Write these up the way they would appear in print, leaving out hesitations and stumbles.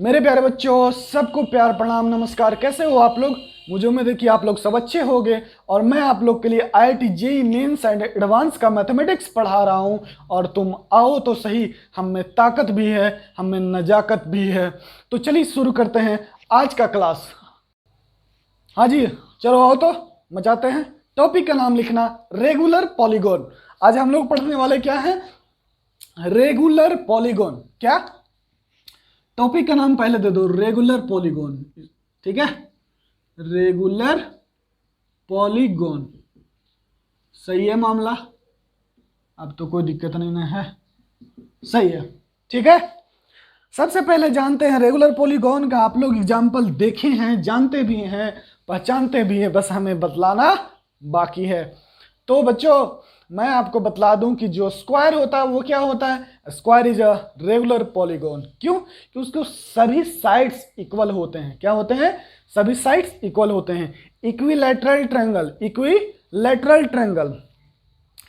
मेरे प्यारे बच्चों, सबको प्यार प्रणाम नमस्कार। कैसे हो आप लोग? मुझे उम्मीद है कि आप लोग सब अच्छे होंगे। और मैं आप लोग के लिए IIT JEE mains and advance का मैथमेटिक्स पढ़ा रहा हूं। और तुम आओ तो सही, हम में ताकत भी है, हम में नजाकत भी है। तो चलिए शुरू करते हैं आज का क्लास। हाँ जी, चलो आओ तो मचाते हैं। टॉपिक का नाम लिखना रेगुलर पॉलीगॉन। आज हम लोग पढ़ने वाले क्या है? Regular polygon. क्या टॉपिक का नाम पहले दे दो, रेगुलर पॉलीगॉन। ठीक है, रेगुलर पॉलीगॉन। सही है मामला, अब तो कोई दिक्कत नहीं है, सही है। ठीक है, सबसे पहले जानते हैं रेगुलर पॉलीगॉन का। आप लोग एग्जाम्पल देखे हैं, जानते भी हैं, पहचानते भी हैं, बस हमें बतलाना बाकी है। तो बच्चों, मैं आपको बतला दूं कि जो स्क्वायर होता है वो क्या होता है? Square is a regular polygon. क्यों? कि उसको सभी साइड्स इक्वल होते हैं। क्या होते हैं? सभी साइड्स इक्वल होते हैं। इक्विलैटरल ट्रायंगल, इक्विलैटरल ट्रायंगल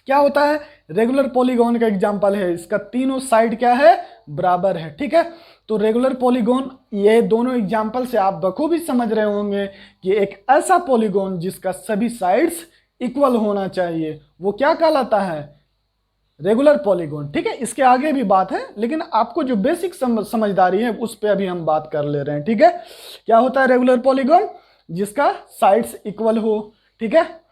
क्या होता है? रेगुलर पॉलीगॉन का एग्जांपल है। इसका तीनों साइड क्या है? बराबर है। ठीक है, तो रेगुलर पॉलीगॉन, ये दोनों एग्जांपल से आप बखूबी समझ रहे होंगे कि एक ऐसा पॉलीगॉन जिसका सभी साइड्स इक्वल होना चाहिए, वो क्या कहलाता है? Regular polygon. ठीक है, इसके आगे भी बात है, लेकिन आपको जो बेसिक समझदारी है उस पर अभी हम बात कर ले रहे हैं। ठीक है, क्या होता है रेगुलर पॉलीगॉन? जिसका साइड्स इक्वल हो। ठीक है,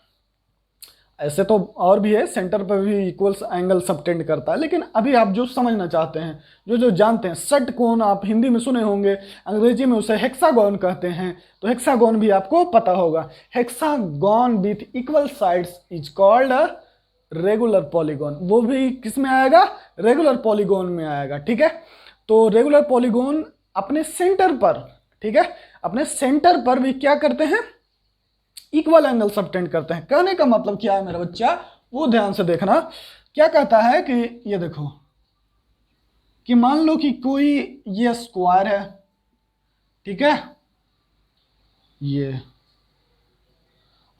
ऐसे तो और भी है, सेंटर पर भी इक्वल्स एंगल सबटेंड करता है, लेकिन अभी आप जो समझना चाहते हैं, जो जानते हैं, षटकोण आप हिंदी में सुने होंगे, अंग्रेजी में उसे हेक्सागोन कहते हैं, तो हेक्सागोन भी आपको पता होगा। Hexagon with equal sides is called a regular polygon. वो भी किस में आएगा? रेगुलर पॉलीगॉन में आएगा। ठीक है, तो रेगुलर पॉलीगॉन अपने सेंटर पर, ठीक है, अपने सेंटर पर भी क्या करते हैं? इक्वल एंगल सबटेंड करते हैं। कहने का मतलब क्या है मेरा बच्चा, वो ध्यान से देखना। क्या कहता है कि ये देखो कि मान लो कि कोई ये स्क्वायर है, ठीक है, ये,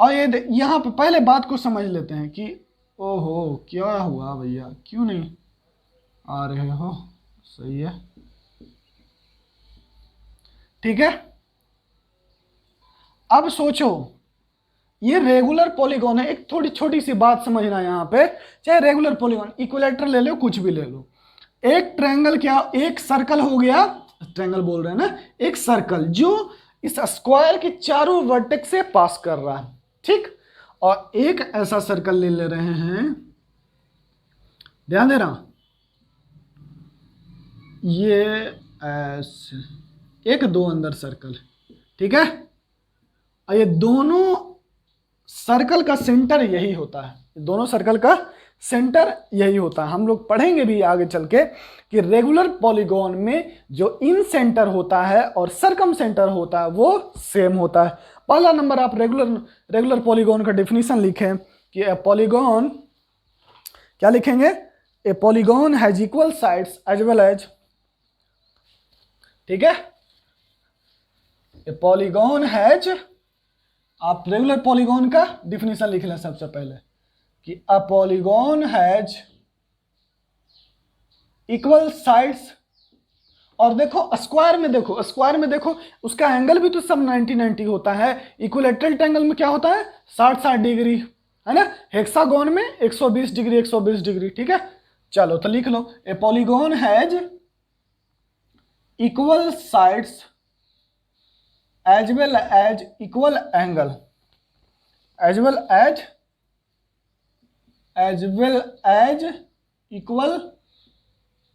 और ये यहां पे पहले बात को समझ लेते हैं कि ओहो क्या हुआ भैया, क्यों नहीं आ रहे हो? सही है, ठीक है। अब सोचो, ये रेगुलर पॉलीगॉन है। एक थोड़ी छोटी सी बात समझना यहां पे, चाहे रेगुलर पॉलीगॉन, इक्विलैटरल ले लो, कुछ भी ले लो। एक ट्रायंगल, क्या एक सर्कल हो गया, ट्रायंगल बोल रहे हैं ना, एक सर्कल जो इस स्क्वायर के चारों वर्टेक्स से पास कर रहा है। ठीक, और एक ऐसा सर्कल ले रहे हैं, ध्यान देना, ये ऐसे एक दो अंदर सर्कल, ठीक है, और ये दोनों सर्कल का सेंटर यही होता है। दोनों सर्कल का सेंटर यही होता है। हम लोग पढ़ेंगे भी आगे चल के कि रेगुलर पॉलीगॉन में जो इन सेंटर होता है और सरकम सेंटर होता है वो सेम होता है। पहला नंबर, आप रेगुलर पॉलीगॉन का डेफिनेशन लिखें कि ए पॉलीगॉन, क्या लिखेंगे? A polygon has equal sides as well as, ठीक है, ए पॉलीगॉन हैज, आप रेगुलर पॉलीगॉन का डिफिनेशन लिख लें सबसे पहले कि a polygon has equal sides. और देखो स्क्वायर में, देखो स्क्वायर में देखो, उसका एंगल भी तो सब 90-90 होता है। इक्विलैटरल ट्रायंगल में क्या होता है? 60-60 डिग्री, है ना। हेक्सागोन में 120 डिग्री, 120 डिग्री। ठीक है, चलो तो लिख लो, a polygon has equal sides as well as equal angle, as well as equal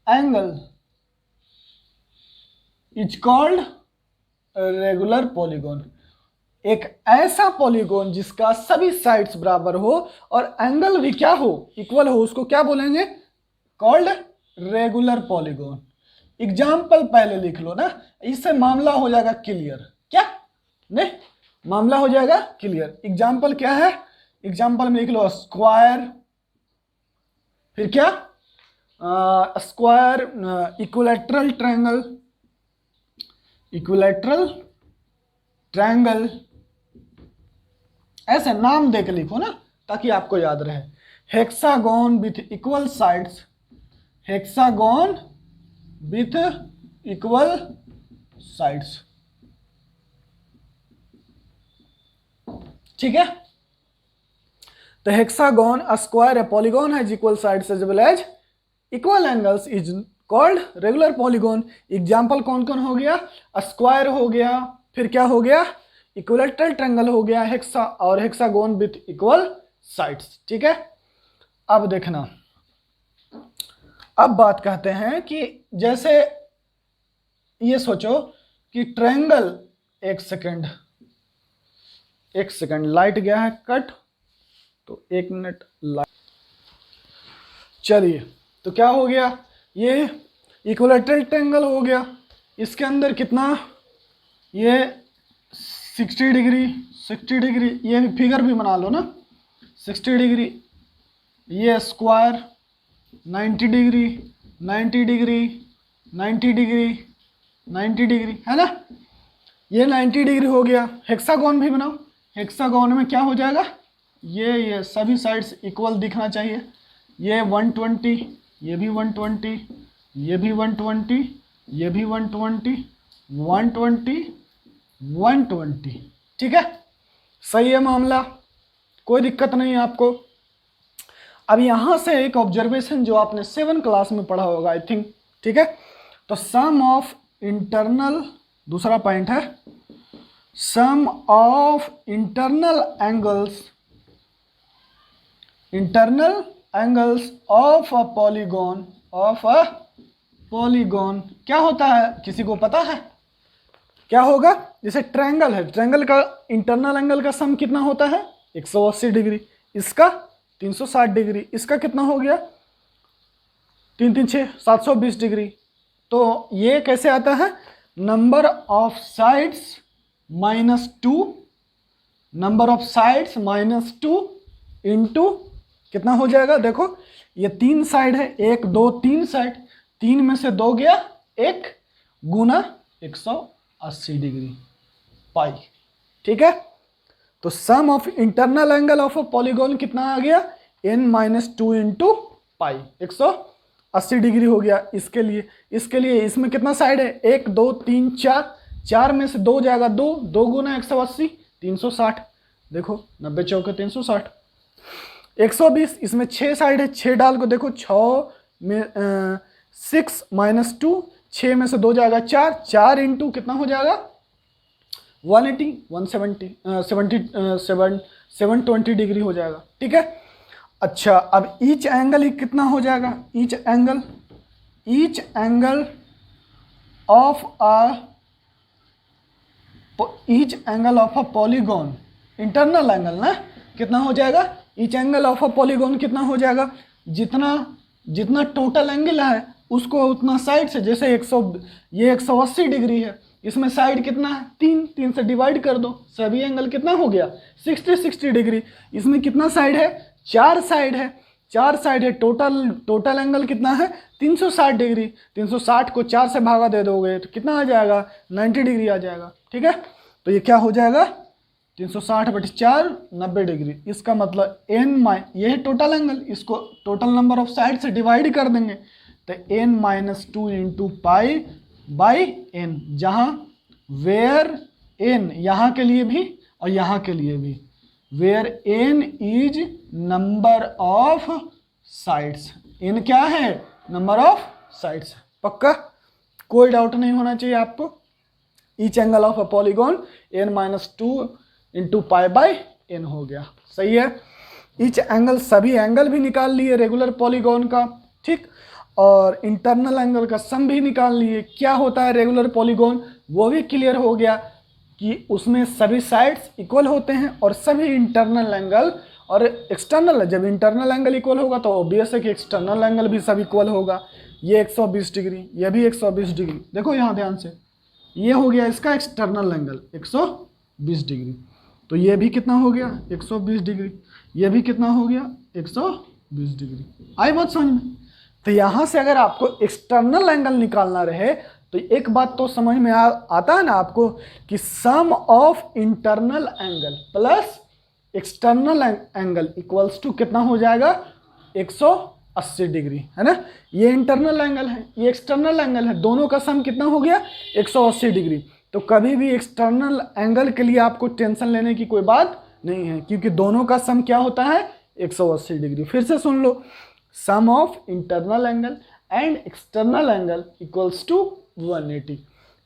angle is called regular polygon. एक ऐसा पॉलीगॉन जिसका सभी साइड्स बराबर हो और एंगल भी क्या हो? इक्वल हो, उसको क्या बोलेंगे? Called regular polygon. एग्जाम्पल पहले लिख लो ना, इससे मामला हो जाएगा क्लियर। क्या नहीं, मामला हो जाएगा क्लियर। एग्जाम्पल क्या है? एग्जाम्पल में लिख लो स्क्वायर, फिर क्या? Square, equilateral triangle, equilateral triangle, ऐसे नाम देकर लिखो ना ताकि आपको याद रहे। Hexagon with equal sides, hexagon with equal sides. ठीक है, तो hexagon, a square, a polygon has equal sides as well as equal angles is called regular polygon. Example कौन कौन हो गया? स्क्वायर हो गया, फिर क्या हो गया? इक्विलैटरल ट्रायंगल हो गया, हेक्सा और हेक्सागोन विथ इक्वल साइड्स। ठीक है, अब देखना, अब बात कहते हैं कि जैसे ये सोचो कि ट्रायंगल, एक सेकंड लाइट गया है कट, तो 1 मिनट लाइट। चलिए, तो क्या हो गया? ये इक्विलैटरल ट्रायंगल हो गया, इसके अंदर कितना, ये 60 डिग्री, ये फिगर भी बना लो ना, 60 डिग्री, ये square 90 degree, 90 degree, 90 degree, 90 degree, है ना, ये 90 डिग्री हो गया। हेक्सागोन भी बनाओ, हेक्सागोन में क्या हो जाएगा? ये सभी साइड्स इक्वल दिखना चाहिए, ये 120, ये भी 120, ये भी 120, ये भी 120, 120, 120। ठीक है, सही है मामला, कोई दिक्कत नहीं है आपको। अब यहां से एक ऑब्जर्वेशन जो आपने 7 क्लास में पढ़ा होगा आई थिंक। ठीक है, तो सम ऑफ इंटरनल, दूसरा पॉइंट है, sum of internal angles of a polygon, क्या होता है? किसी को पता है क्या होगा? जैसे ट्रायंगल है, ट्रायंगल का इंटरनल एंगल का सम कितना होता है? 180 डिग्री, इसका 360 डिग्री, इसका कितना हो गया? 3 3 6 720 डिग्री। तो ये कैसे आता है? Number of sides -2, number of sides -2 into कितना हो जाएगा? देखो, ये 3 साइड है, 1 2 3 साइड, 3 में से 2 गया 1, गुना 180 डिग्री पाई। ठीक है, तो sum of internal angle of a polygon कितना आ गया? n-2 इंटू पाई, 180 डिग्री हो गया। इसके लिए इसमें कितना साइड है? 1 2 3 4, 4 में से 2 जाएगा 2, 2 गुना 180, 360, देखो 90 चौके 360, 120, इसमें 6 साइड है, 6 डाल को देखो, 6 में 6 -2, 6 में से 2 जाएगा 4, 4 इंटू कितना हो जाएगा? 180, 170, 720 डिग्री हो जाएगा। ठीक है, अच्छा, अब ईच एंगल कितना हो जाएगा? Each angle of a polygon, internal angle ना, कितना हो जाएगा? Each angle of a polygon कितना हो जाएगा? जितना टोटल एंगल है उसको उतना साइड से, जैसे ये 180 डिग्री है, इसमें साइड कितना है? 3 से डिवाइड कर दो, सभी एंगल कितना हो गया? 60 डिग्री। इसमें कितना साइड है? 4 साइड है, 4 साइड है, टोटल एंगल कितना है? 360 डिग्री। 360 को 4 से भागा दे दोगे तो कितना आ जाएगा? 90 डिग्री आ जाएगा। ठीक है, तो ये क्या हो जाएगा? 360/4 90 डिग्री। इसका मतलब ये है टोटल एंगल, इसको टोटल नंबर ऑफ साइड से डिवाइड कर देंगे तो n-2 into pi by n, जहां वेयर n यहाँ के लिए भी और यहाँ के लिए भी, where n is number of sides, n क्या है? Number of sides. पक्का, कोई डाउट नहीं होना चाहिए आपको। Each angle of a polygon n-2 into pi by n हो गया। सही है, ईच एंगल, सभी एंगल भी निकाल लिए रेगुलर पॉलीगॉन का। ठीक, और इंटरनल एंगल का सम भी निकाल लिए। क्या होता है रेगुलर पॉलीगॉन, वो भी क्लियर हो गया कि उसमें सभी साइड्स इक्वल होते हैं और सभी इंटरनल एंगल और एक्सटर्नल, जब इंटरनल एंगल इक्वल होगा तो ऑब्वियस है कि एक्सटर्नल एंगल भी सब इक्वल होगा। ये 120 डिग्री, ये भी 120 डिग्री, देखो यहाँ ध्यान से, ये हो गया इसका एक्सटर्नल एंगल 120 डिग्री, तो ये भी कितना हो गया? 120 डिग्री। ये भी कितना हो गया? 120 डिग्री। आई बात समझ में? तो यहाँ से अगर आपको एक्सटर्नल एंगल निकालना रहे तो एक बात तो समझ में आता है ना आपको कि sum of internal angle plus external angle equals to कितना हो जाएगा? 180 डिग्री, है ना। ये इंटरनल एंगल है, ये एक्सटर्नल एंगल है, दोनों का सम कितना हो गया 180 डिग्री। तो कभी भी एक्सटर्नल एंगल के लिए आपको टेंशन लेने की कोई बात नहीं है, क्योंकि दोनों का सम क्या होता है 180 डिग्री। फिर से सुन लो, sum of internal angle and external angle equals to 180।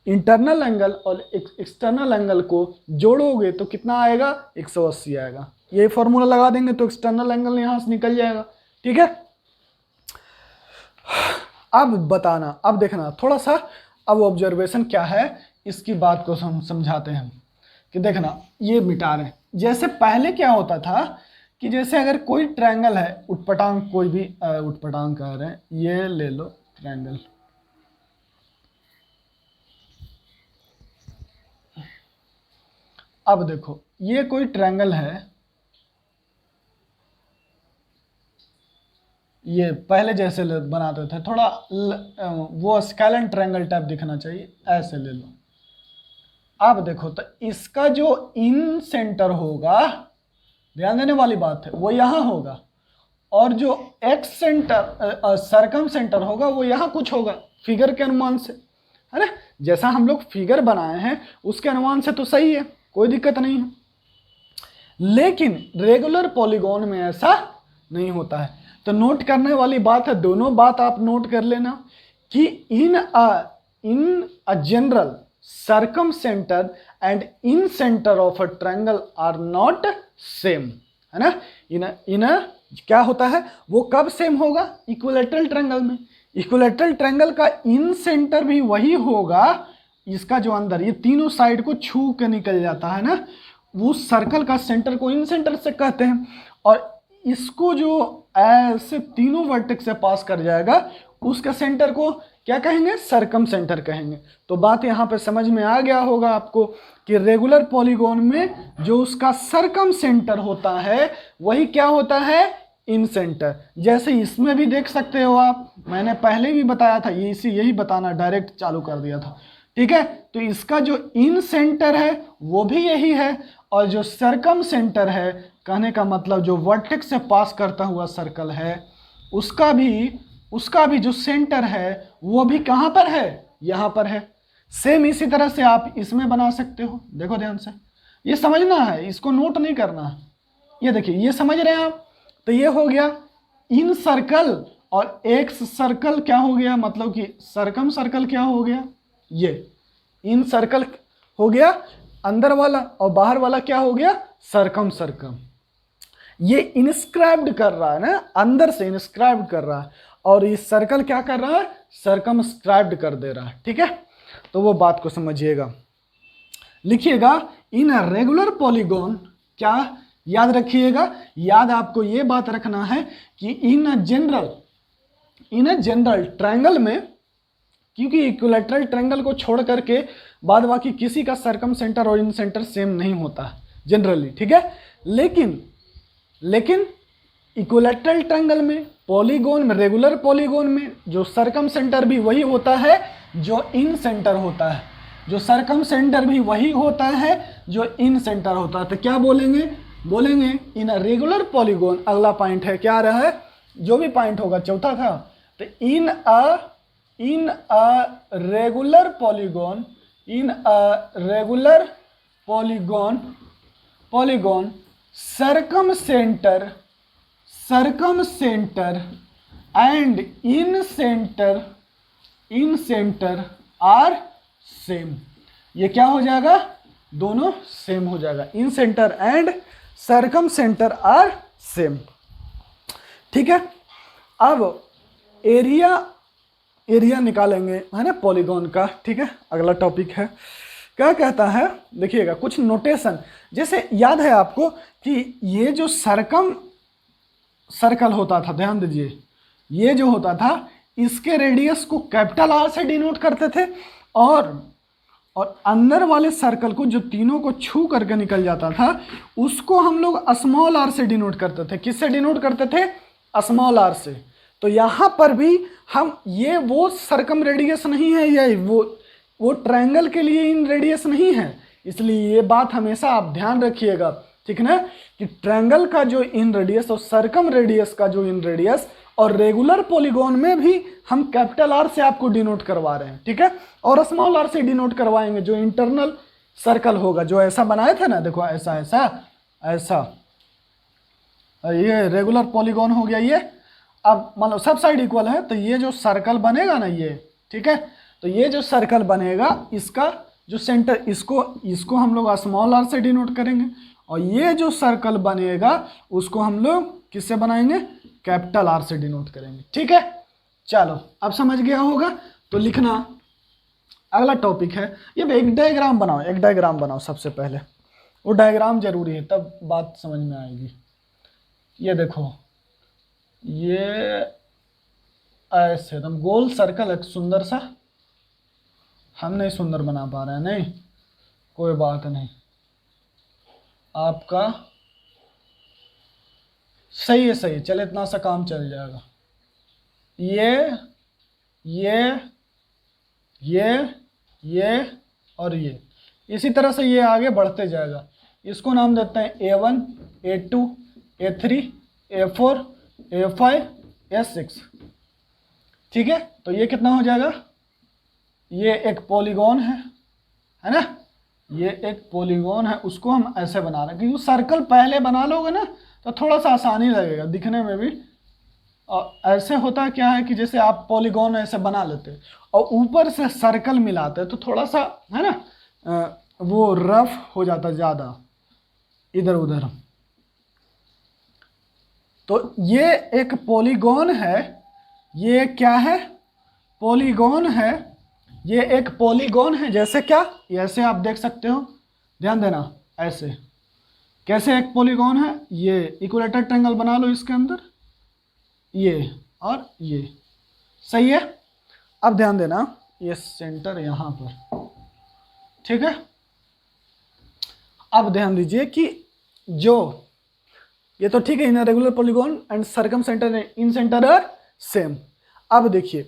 Internal angle और एक्सटर्नल एंगल को जोड़ोगे तो कितना आएगा 180 आएगा। ये फॉर्मूला लगा देंगे तो एक्सटर्नल एंगल यहाँ से निकल जाएगा, ठीक है। अब बताना, अब देखना थोड़ा सा, अब ऑब्जर्वेशन क्या है इसकी बात को समझाते हैं कि देखना, ये मिटा रहे हैं। जैसे पहले क्या होता था कि जैसे अगर कोई ट्रायंगल है, उटपटांग कोई भी उटपटांग कह रहे हैं, ये ले लो ट्रायंगल, अब देखो ये कोई ट्रायंगल है, ये पहले जैसे बनाते थे, थोड़ा वो स्केलन ट्रायंगल टाइप दिखना चाहिए, ऐसे ले लो। अब देखो तो इसका जो इन सेंटर होगा, ध्यान देने वाली बात है, वो यहाँ होगा, और जो एक्स सेंटर सरकम सेंटर होगा वो यहाँ कुछ होगा, फिगर के अनुमान से, है ना। जैसा हम लोग फिगर बनाए हैं उसके अनुमान से तो सही है, कोई दिक्कत नहीं है। लेकिन रेगुलर पॉलीगॉन में ऐसा नहीं होता है। तो नोट करने वाली बात है, दोनों बात आप नोट कर लेना कि in a general circumcenter and incenter of a triangle are not same, है ना। इन क्या होता है, वो कब सेम होगा, इक्विलैटरल ट्रायंगल में। इक्विलैटरल ट्रायंगल का इन सेंटर भी वही होगा, इसका जो अंदर ये तीनों साइड को छू के निकल जाता है ना, वो सर्कल का सेंटर को इन सेंटर से कहते हैं। और इसको जो ऐसे तीनों वर्टेक्स से पास कर जाएगा उसका सेंटर को क्या कहेंगे, सर्कम सेंटर कहेंगे। तो बात यहाँ पे समझ में आ गया होगा आपको कि रेगुलर पॉलीगॉन में जो उसका सर्कम सेंटर होता है वही क्या होता है, इन सेंटर। जैसे इसमें भी देख सकते हो आप, मैंने पहले भी बताया था, यही बताना डायरेक्ट चालू कर दिया था, ठीक है। तो इसका जो इन सेंटर है वो भी यही है, और जो सर्कम सेंटर है, कहने का मतलब जो वर्टेक्स से पास करता हुआ सर्कल है, उसका भी जो सेंटर है वो भी कहाँ पर है, यहाँ पर है। सेम इसी तरह से आप इसमें बना सकते हो, देखो ध्यान से, ये समझना है, इसको नोट नहीं करना है। ये देखिए, ये समझ रहे हैं आप। तो ये हो गया इन सर्कल, और एक्स सर्कल क्या हो गया, मतलब कि सर्कम सर्कल क्या हो गया, ये इन सर्कल हो गया अंदर वाला, और बाहर वाला क्या हो गया, सर्कम सर्कम। ये इंस्क्राइब्ड कर रहा है ना, अंदर से इंस्क्राइब्ड कर रहा है, और ये सर्कल क्या कर रहा है, सर्कमस्क्राइब्ड कर दे रहा है, ठीक है। तो वो बात को समझिएगा, लिखिएगा इन रेगुलर पॉलीगॉन, क्या याद रखिएगा, याद आपको ये बात रखना है कि इन जनरल ट्रायंगल में, क्योंकि इक्विलैटरल ट्रायंगल को छोड़ करके बाद बाकी किसी का सर्कम सेंटर और इन सेंटर सेम नहीं होता है जनरली, ठीक है। लेकिन इक्विलैटरल ट्रायंगल में, पॉलीगॉन में, रेगुलर पॉलीगॉन में जो सर्कम सेंटर भी वही होता है जो इन सेंटर होता है, जो सर्कम सेंटर भी वही होता है जो इन सेंटर होता है। तो क्या बोलेंगे इन रेगुलर पॉलीगॉन, अगला पॉइंट है, क्या आ रहा है, जो भी पॉइंट होगा, चौथा था, तो in a regular polygon circumcenter and in centre are same. ये क्या हो जाएगा, दोनों सेम हो जाएगा, incenter and circumcenter are same, ठीक है। अब एरिया निकालेंगे, है ना, पॉलीगॉन का, ठीक है। अगला टॉपिक है, क्या कहता है, देखिएगा कुछ नोटेशन। जैसे याद है आपको कि ये जो सर्कल होता था, ध्यान दीजिए, ये जो होता था इसके रेडियस को कैपिटल आर से डिनोट करते थे, और अंदर वाले सर्कल को जो तीनों को छू करके निकल जाता था उसको हम लोग स्मॉल आर से डिनोट करते थे। किससे डिनोट करते थे, स्मॉल आर से। तो यहाँ पर भी हम, ये वो सर्कम रेडियस नहीं है, ये वो ट्रायंगल के लिए इन रेडियस नहीं है, इसलिए ये बात हमेशा आप ध्यान रखिएगा, ठीक ना, कि ट्रायंगल का जो इन रेडियस और सर्कम रेडियस का जो इन रेडियस और रेगुलर पॉलीगॉन में भी हम कैपिटल आर से आपको डिनोट करवा रहे हैं, ठीक है, और स्मॉल आर से डिनोट करवाएंगे। जो इंटरनल सर्कल होगा, जो ऐसा बनाए थे ना, देखो ऐसा ऐसा ऐसा, ये रेगुलर पॉलीगॉन हो गया ये। अब मान लो सब साइड इक्वल है, तो ये जो सर्कल बनेगा ना ये, ठीक है, तो ये जो सर्कल बनेगा इसका जो सेंटर, इसको हम लोग स्मॉल आर से डिनोट करेंगे, और ये जो सर्कल बनेगा उसको हम लोग किससे बनाएंगे, कैपिटल आर से डिनोट करेंगे, ठीक है। चलो अब समझ गया होगा, तो लिखना। अगला टॉपिक है, ये एक डायग्राम बनाओ, एक डायग्राम बनाओ सबसे पहले, वो डायग्राम जरूरी है तब बात समझ में आएगी। ये देखो, ये ऐसे एकदम गोल सर्कल है सुंदर सा, हम नहीं सुंदर बना पा रहे हैं, नहीं कोई बात नहीं, आपका सही है, सही है, चले इतना सा काम चल जाएगा। ये और ये इसी तरह से ये आगे बढ़ते जाएगा। इसको नाम देते हैं A1, A2, A3, A4, A5, A6, ठीक है। तो ये कितना हो जाएगा, ये एक पॉलीगॉन है ना, ये एक पॉलीगॉन है, उसको हम ऐसे बना रहे हैं, क्योंकि सर्कल पहले बना लोगे ना तो थोड़ा सा आसानी लगेगा दिखने में भी। और ऐसे होता क्या है कि जैसे आप पॉलीगॉन ऐसे बना लेते और ऊपर से सर्कल मिलाते तो थोड़ा सा है ना वो रफ हो जाता ज़्यादा इधर उधर। तो ये एक पॉलीगॉन है, ये क्या है, पॉलीगॉन है, ये एक पॉलीगॉन है। जैसे क्या, ऐसे आप देख सकते हो, ध्यान देना, ऐसे कैसे एक पॉलीगॉन है। ये इक्विलेटरल ट्रायंगल बना लो इसके अंदर, ये और ये, सही है। अब ध्यान देना, ये सेंटर यहाँ पर, ठीक है। अब ध्यान दीजिए कि जो ये तो ठीक है, in regular polygon and circumcentre in centre are same. अब देखिए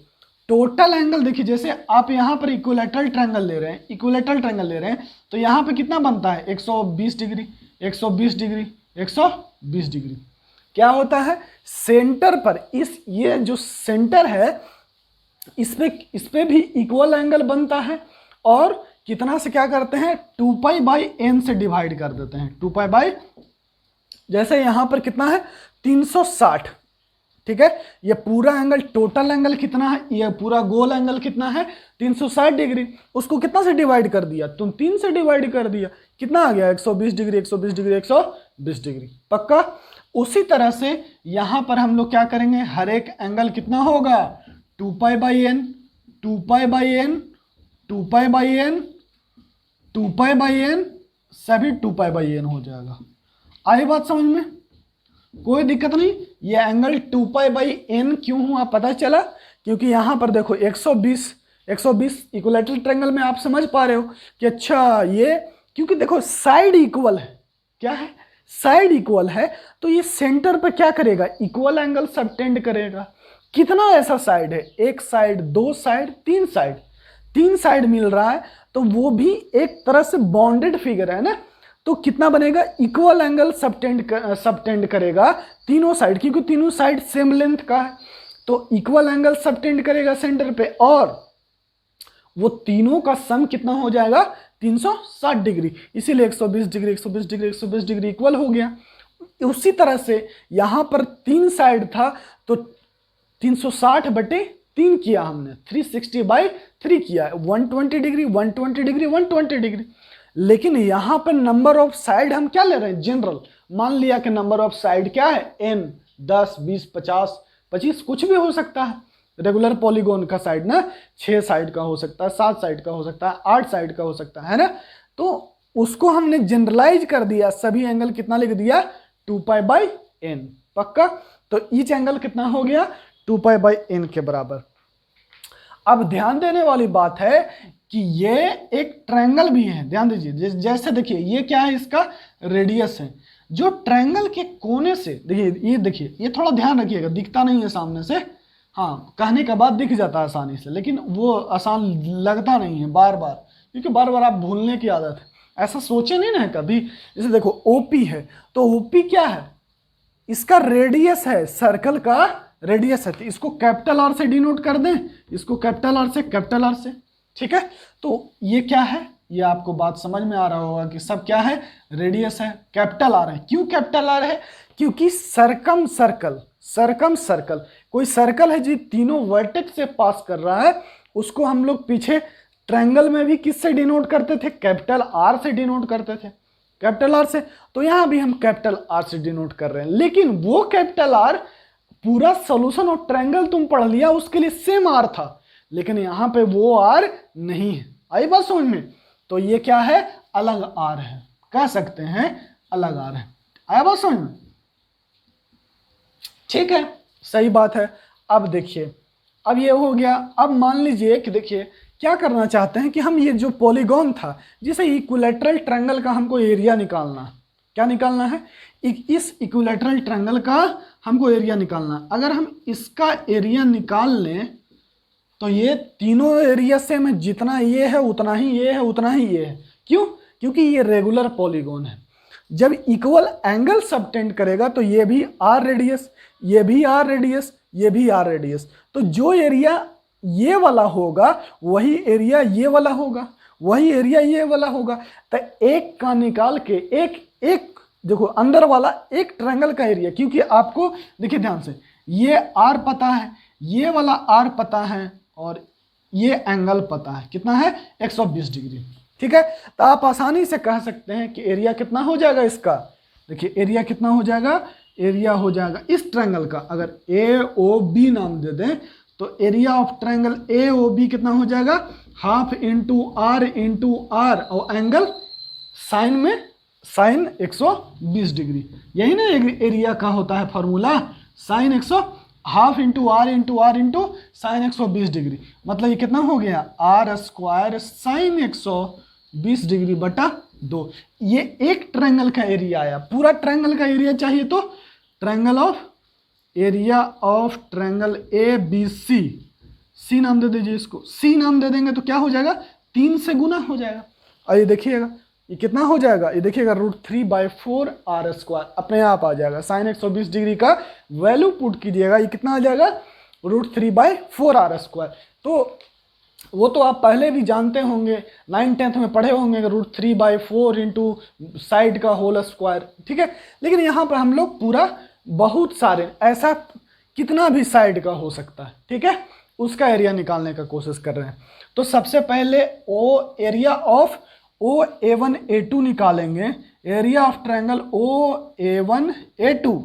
टोटल एंगल, देखिए जैसे आप यहाँ पर इक्विलेटरल ट्रायंगल ले रहे हैं, इक्विलेटरल ट्रायंगल ले रहे हैं, तो यहाँ पे कितना बनता है 120 डिग्री, 120 डिग्री, 120 डिग्री। क्या होता है सेंटर पर, इस ये जो सेंटर है इस पे भी इक्वल एंगल बनता है, और कितना से क्या करते हैं 2π/n से डिवाइड कर देते हैं। 2π, जैसे यहाँ पर कितना है 360, ठीक है। ये पूरा एंगल, टोटल एंगल कितना है, ये पूरा गोल एंगल कितना है 360 डिग्री, उसको कितना से डिवाइड कर दिया, तुम 3 से डिवाइड कर दिया, कितना आ गया 120 डिग्री, 120 डिग्री, 120 डिग्री, पक्का। उसी तरह से यहां पर हम लोग क्या करेंगे, हर एक एंगल कितना होगा 2π/n, 2π/n, 2π/n, 2π/n, सभी 2π/n हो जाएगा। आई बात समझ में, कोई दिक्कत नहीं। ये एंगल 2π/n क्यों हुआ पता चला, क्योंकि यहां पर देखो 120 इक्विलेटरल ट्रायंगल में आप समझ पा रहे हो कि अच्छा ये, क्योंकि देखो साइड इक्वल है, क्या है साइड इक्वल है, तो ये सेंटर पर क्या करेगा इक्वल एंगल सबटेंड करेगा। कितना ऐसा साइड है, एक साइड, दो साइड, तीन साइड मिल रहा है, तो वो भी एक तरह से बॉन्डेड फिगर है ना, तो कितना बनेगा इक्वल एंगल सबटेंड करेगा तीनों साइड, क्योंकि तीनों साइड सेम लेंथ का है, तो इक्वल एंगल सबटेंड करेगा सेंटर पे, और वो तीनों का सम कितना हो जाएगा 360 डिग्री, इसीलिए 120 डिग्री, 120 डिग्री, 120 डिग्री इक्वल हो गया। उसी तरह से यहां पर 3 साइड था, तो 360/3 किया हमने, 360/3 किया, 120 डिग्री, 120 डिग्री, 120 डिग्री। लेकिन यहां पर नंबर ऑफ साइड हम क्या ले रहे हैं जनरल, मान लिया कि नंबर ऑफ साइड क्या है n, 10, 20, 50, 25 कुछ भी हो सकता है। रेगुलर पॉलीगॉन का साइड ना 6 साइड का हो सकता है, 7 साइड का हो सकता है, 8 साइड का हो सकता है ना, तो उसको हमने जनरलाइज कर दिया, सभी एंगल कितना लिख दिया 2π/n, पक्का। तो ईच एंगल कितना हो गया 2π/n के बराबर। अब ध्यान देने वाली बात है कि ये एक ट्रायंगल भी है, ध्यान दीजिए, जैसे देखिए ये क्या है, इसका रेडियस है, जो ट्रायंगल के कोने से, देखिए ये थोड़ा ध्यान रखिएगा, दिखता नहीं है सामने से, हाँ कहने के बाद दिख जाता है आसानी से, लेकिन वो आसान लगता नहीं है बार बार, क्योंकि बार बार आप भूलने की आदत है। ऐसा सोचे नहीं ना कभी, जैसे देखो OP है, तो OP क्या है, इसका रेडियस है सर्कल का रेडियस है, तो इसको कैपिटल आर से डिनोट कर दें, इसको कैपिटल आर से, कैपिटल आर से, ठीक है। तो ये क्या है, ये आपको बात समझ में आ रहा होगा कि सब क्या है, रेडियस है, कैपिटल आर है। क्यों कैपिटल आर है, क्योंकि सरकम सर्कल कोई सर्कल है जी तीनों वर्टेक्स से पास कर रहा है, उसको हम लोग पीछे ट्रायंगल में भी किससे डिनोट करते थे, कैपिटल आर से डिनोट करते थे, कैपिटल आर से। तो यहां भी हम कैपिटल आर से डिनोट कर रहे हैं, लेकिन वो कैपिटल आर पूरा सॉल्यूशन ऑफ ट्रायंगल तुम पढ़ लिया, उसके लिए सेम आर था, लेकिन यहां पे वो आर नहीं है। आई बात समझ में। तो ये क्या है, अलग आर है, कह सकते हैं अलग आर है। आया बात समझ में, ठीक है, सही बात है। अब देखिए, अब ये हो गया। अब मान लीजिए कि देखिए क्या करना चाहते हैं कि हम ये जो पॉलीगॉन था, जिसे इक्विलैटरल ट्रायंगल का हमको एरिया निकालना, क्या निकालना है, इस इक्विलैटरल ट्रायंगल का हमको एरिया निकालना। अगर हम इसका एरिया निकाल लें तो ये तीनों एरिया से में जितना ये है उतना ही ये है, उतना ही ये है। क्यों, क्योंकि ये रेगुलर पॉलीगॉन है। जब इक्वल एंगल सबटेंड करेगा तो ये भी आर रेडियस, ये भी आर रेडियस, ये भी आर रेडियस, तो जो एरिया ये वाला होगा वही एरिया ये वाला होगा, वही एरिया ये वाला होगा। तो एक का निकाल के एक देखो अंदर वाला एक ट्रायंगल का एरिया, क्योंकि आपको देखिए ध्यान से, ये आर पता है, ये वाला आर पता है, और ये एंगल पता है, कितना है 120 डिग्री, ठीक है। तो आप आसानी से कह सकते हैं कि एरिया कितना हो जाएगा इसका, देखिए एरिया कितना हो जाएगा, एरिया हो जाएगा इस ट्रायंगल का, अगर ए ओ बी नाम दे दें तो area of triangle A O B कितना हो जाएगा, हाफ इंटू आर, और एंगल साइन में साइन 120 डिग्री, यही ना एरिया का होता है formula, sine 100 half into R into sine 120 degree, मतलब ये कितना हो गया, आर स्क्वायर साइन 120 डिग्री बटा 2। ये एक ट्रायंगल का एरिया आया। पूरा ट्रायंगल का एरिया चाहिए तो triangle of area of triangle A B C, C नाम दे दीजिए इसको, सी नाम दे देंगे तो क्या हो जाएगा, 3 से गुना हो जाएगा। और ये देखिएगा ये कितना हो जाएगा, ये देखिएगा √3/4 आर स्क्वायर अपने आप आ जाएगा। साइन 120 डिग्री का वैल्यू पुट कीजिएगा, ये कितना आ जाएगा, √3/4 आर स्क्वायर। तो वो तो आप पहले भी जानते होंगे, 9th-10th में पढ़े होंगे, √3/4 इंटू साइड का होल स्क्वायर, ठीक है। लेकिन यहाँ पर हम लोग पूरा बहुत सारे, ऐसा कितना भी साइड का हो सकता है, ठीक है, उसका एरिया निकालने का कोशिश कर रहे हैं। तो सबसे पहले ओ area of O A1 A2 निकालेंगे, area of triangle O A1 A2,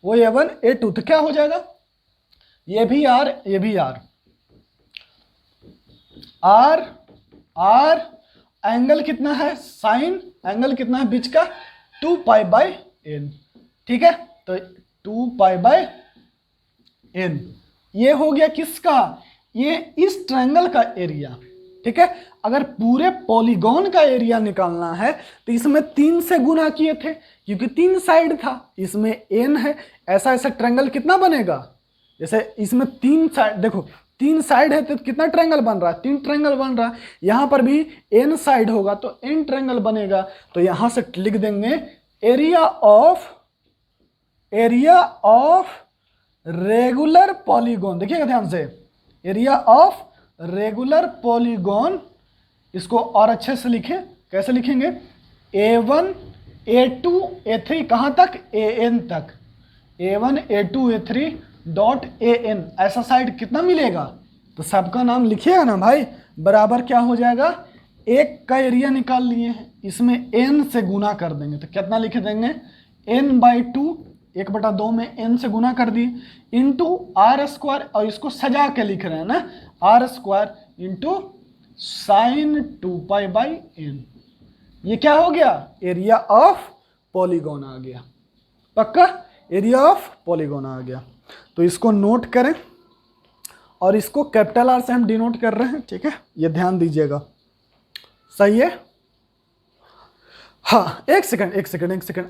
O A1 A2, तो क्या हो जाएगा, ये भी आर, ये भी आर, आर एंगल कितना है, साइन एंगल कितना है बीच का, 2π/n, ठीक है। तो 2π/n ये हो गया किसका, ये इस ट्रायंगल का एरिया, ठीक है। अगर पूरे पॉलीगॉन का एरिया निकालना है तो इसमें 3 से गुना किए थे, क्योंकि 3 साइड था, इसमें n है, ऐसा ऐसा ट्रायंगल कितना बनेगा, जैसे इसमें 3 साइड, देखो 3 साइड है तो कितना ट्रायंगल बन रहा है, 3 ट्रायंगल बन रहा है। यहाँ पर भी n साइड होगा तो n ट्रायंगल बनेगा। तो यहाँ से लिख देंगे एरिया ऑफ रेगुलर पॉलीगॉन, देखिएगा ध्यान से, एरिया ऑफ रेगुलर पॉलीगॉन, इसको और अच्छे से लिखें, कैसे लिखेंगे, A1 A2 A3 कहाँ तक, AN तक, A1 A2 A3 dot AN, ऐसा साइड कितना मिलेगा, तो सबका नाम लिखिएगा ना भाई, बराबर क्या हो जाएगा, एक का एरिया निकाल लिए हैं, इसमें n से गुना कर देंगे तो कितना लिख देंगे, n/2, 1/2 में n से गुना कर दिए, इंटू आर स्क्वायर, और इसको सजा के लिख रहे हैं ना, are square into sign 2π/n, ये क्या हो गया, एरिया ऑफ पॉलीगॉन आ गया, पक्का एरिया ऑफ पॉलीगॉन आ गया। तो इसको नोट करें, और इसको कैपिटल आर से हम डिनोट कर रहे हैं, ठीक है, ये ध्यान दीजिएगा, सही है। हाँ एक सेकंड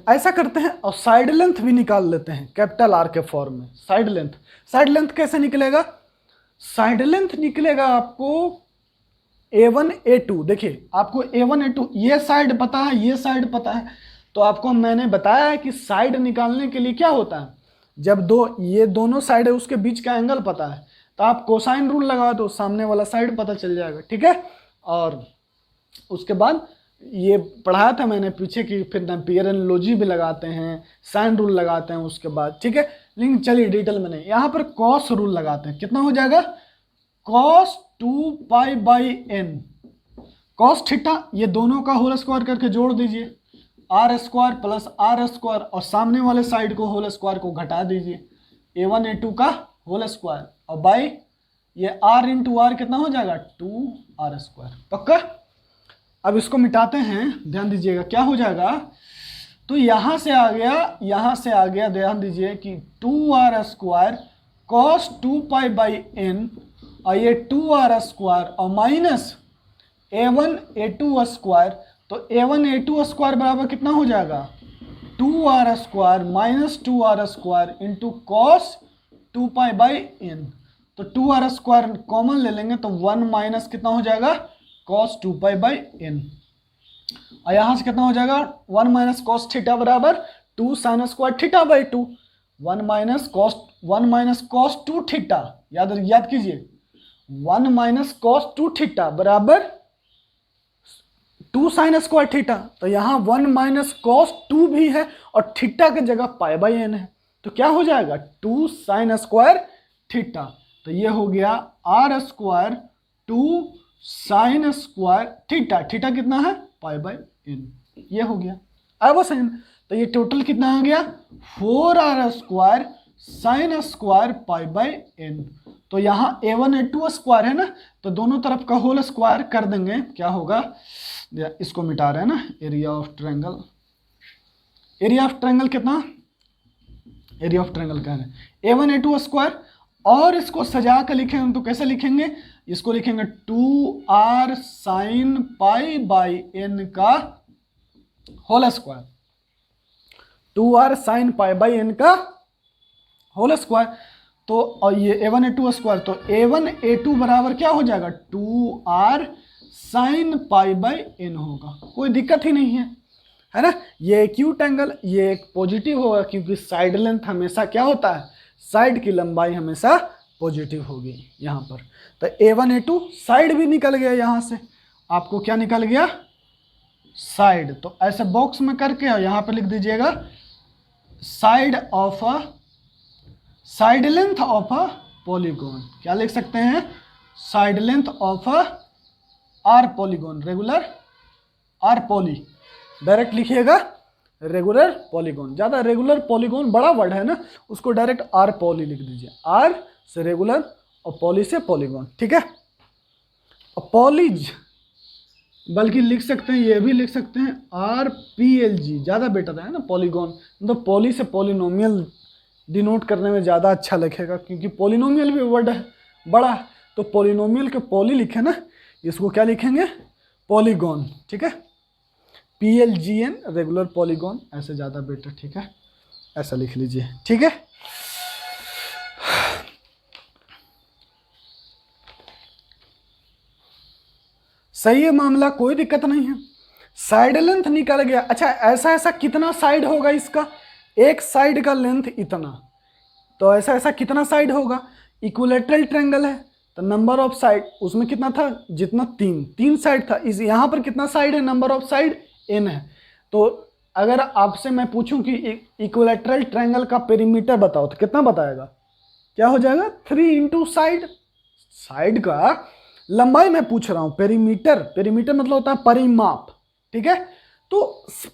ऐसा करते हैं और साइड लेंथ भी निकाल लेते हैं कैपिटल आर के फॉर्म में। साइड लेंथ कैसे निकलेगा, साइड लेंथ निकलेगा आपको A1 A2, देखिए आपको A1 A2 ये साइड पता है, ये साइड पता है, तो आपको मैंने बताया है कि साइड निकालने के लिए क्या होता है, जब ये दोनों साइड है उसके बीच का एंगल पता है तो आप कोसाइन रूल लगा दो, सामने वाला साइड पता चल जाएगा, ठीक है। और उसके बाद ये पढ़ाया था मैंने पीछे की, फिर एम्पियर एनालॉजी भी लगाते हैं, साइन रूल लगाते हैं उसके बाद, ठीक है। लेकिन चलिए डिटेल में नहीं, यहाँ पर कॉस रूल लगाते हैं। कितना हो जाएगा, कॉस 2π/n, कॉस थीटा, ये दोनों का होल स्क्वायर करके जोड़ दीजिए, r² प्लस r², और सामने वाले साइड को होल स्क्वायर को घटा दीजिए, a1 a2 का होल स्क्वायर, और बाई ये r इंटू आर कितना हो जाएगा, 2r²। पक्का। अब इसको मिटाते हैं, ध्यान दीजिएगा क्या हो जाएगा, तो यहां से आ गया, ध्यान दीजिए कि 2r² cos 2π/n, और ये 2r² और माइनस a1 a2², तो a1 a2² बराबर कितना हो जाएगा, 2r² minus 2r² into cos 2π/n, तो 2r² कॉमन ले लेंगे तो 1 माइनस कितना हो जाएगा, cos 2π/n, और यहां से कितना हो जाएगा, 1 माइनस कॉस थीटा बराबर 2 sine square थीटा/2, 1 minus cos 2 theta, याद कीजिए, 1 माइनस कॉस 2 थीटा बराबर 2 साइन स्क्वायर थीटा, तो यहाँ 1 माइनस कॉस 2 भी है और थीटा की जगह π/n है, तो क्या हो जाएगा, 2 साइन स्क्वायर थीटा, तो ये हो गया r² 2 sine square theta, theta कितना है, π/n, ये हो गया। अब साइन, तो ये टोटल कितना आ गया, 4r² साइन स्क्वायर π/n, तो यहाँ a1 a2² है ना, तो दोनों तरफ का होल स्क्वायर कर देंगे, क्या होगा, इसको मिटा रहे हैं ना, एरिया ऑफ ट्रायंगल कितना, एरिया ऑफ ट्रायंगल कह रहे हैं a1 a2², और इसको सजा कर लिखेंगे तो कैसे लिखेंगे, इसको लिखेंगे 2r साइन π/n का whole square, 2r sign π/n का होल स्क्वायर, तो और ये a1 a2², तो a1 a2 बराबर क्या हो जाएगा, 2r साइन π/n होगा, कोई दिक्कत ही नहीं है ना। ये एक्यूट एंगल, ये एक पॉजिटिव होगा क्योंकि साइड लेंथ हमेशा क्या होता है, साइड की लंबाई हमेशा पॉजिटिव होगी यहाँ पर, तो a1 a2 साइड भी निकल गया, यहाँ से आपको क्या निकल गया, साइड, तो ऐसे बॉक्स में करके और यहाँ पर लिख दीजिएगा side length of a polygon, क्या लिख सकते हैं, side length of a R polygon, regular R poly, direct लिखिएगा रेगुलर पॉलीगॉन, ज़्यादा रेगुलर पॉलीगॉन बड़ा वर्ड है ना, उसको डायरेक्ट आर पॉली लिख दीजिए, आर से रेगुलर और पॉली से पॉलीगॉन, ठीक है। और पॉलीज बल्कि लिख सकते हैं, ये भी लिख सकते हैं RPLG, ज़्यादा बेटर है ना, पॉलीगॉन मतलब पॉली से पॉलिनोमियल डिनोट करने में ज़्यादा अच्छा लिखेगा, क्योंकि पॉलिनोमियल भी वर्ड है बड़ा है, तो पॉलिनोमियल के पॉली लिखे ना, इसको क्या लिखेंगे, पॉलीगॉन, ठीक है, PLGN रेगुलर पॉलीगॉन, ऐसे ज़्यादा बेटर, ठीक है, ऐसा लिख लीजिए, ठीक है। सही है मामला, कोई दिक्कत नहीं है, साइड लेंथ निकल गया। अच्छा ऐसा कितना साइड होगा इसका, एक साइड का लेंथ इतना, तो ऐसा कितना साइड होगा, इक्विलैटरल ट्रायंगल है तो नंबर ऑफ साइड उसमें कितना था, जितना तीन साइड था, इस यहाँ पर कितना साइड है, नंबर ऑफ साइड n है। तो अगर आपसे मैं पूछूं कि इक्विलैटरल ट्रायंगल का पेरीमीटर बताओ तो कितना बताएगा, क्या हो जाएगा, 3 इंटू साइड का लंबाई मैं पूछ रहा हूं, पेरीमीटर मतलब होता है परिमाप, ठीक है। तो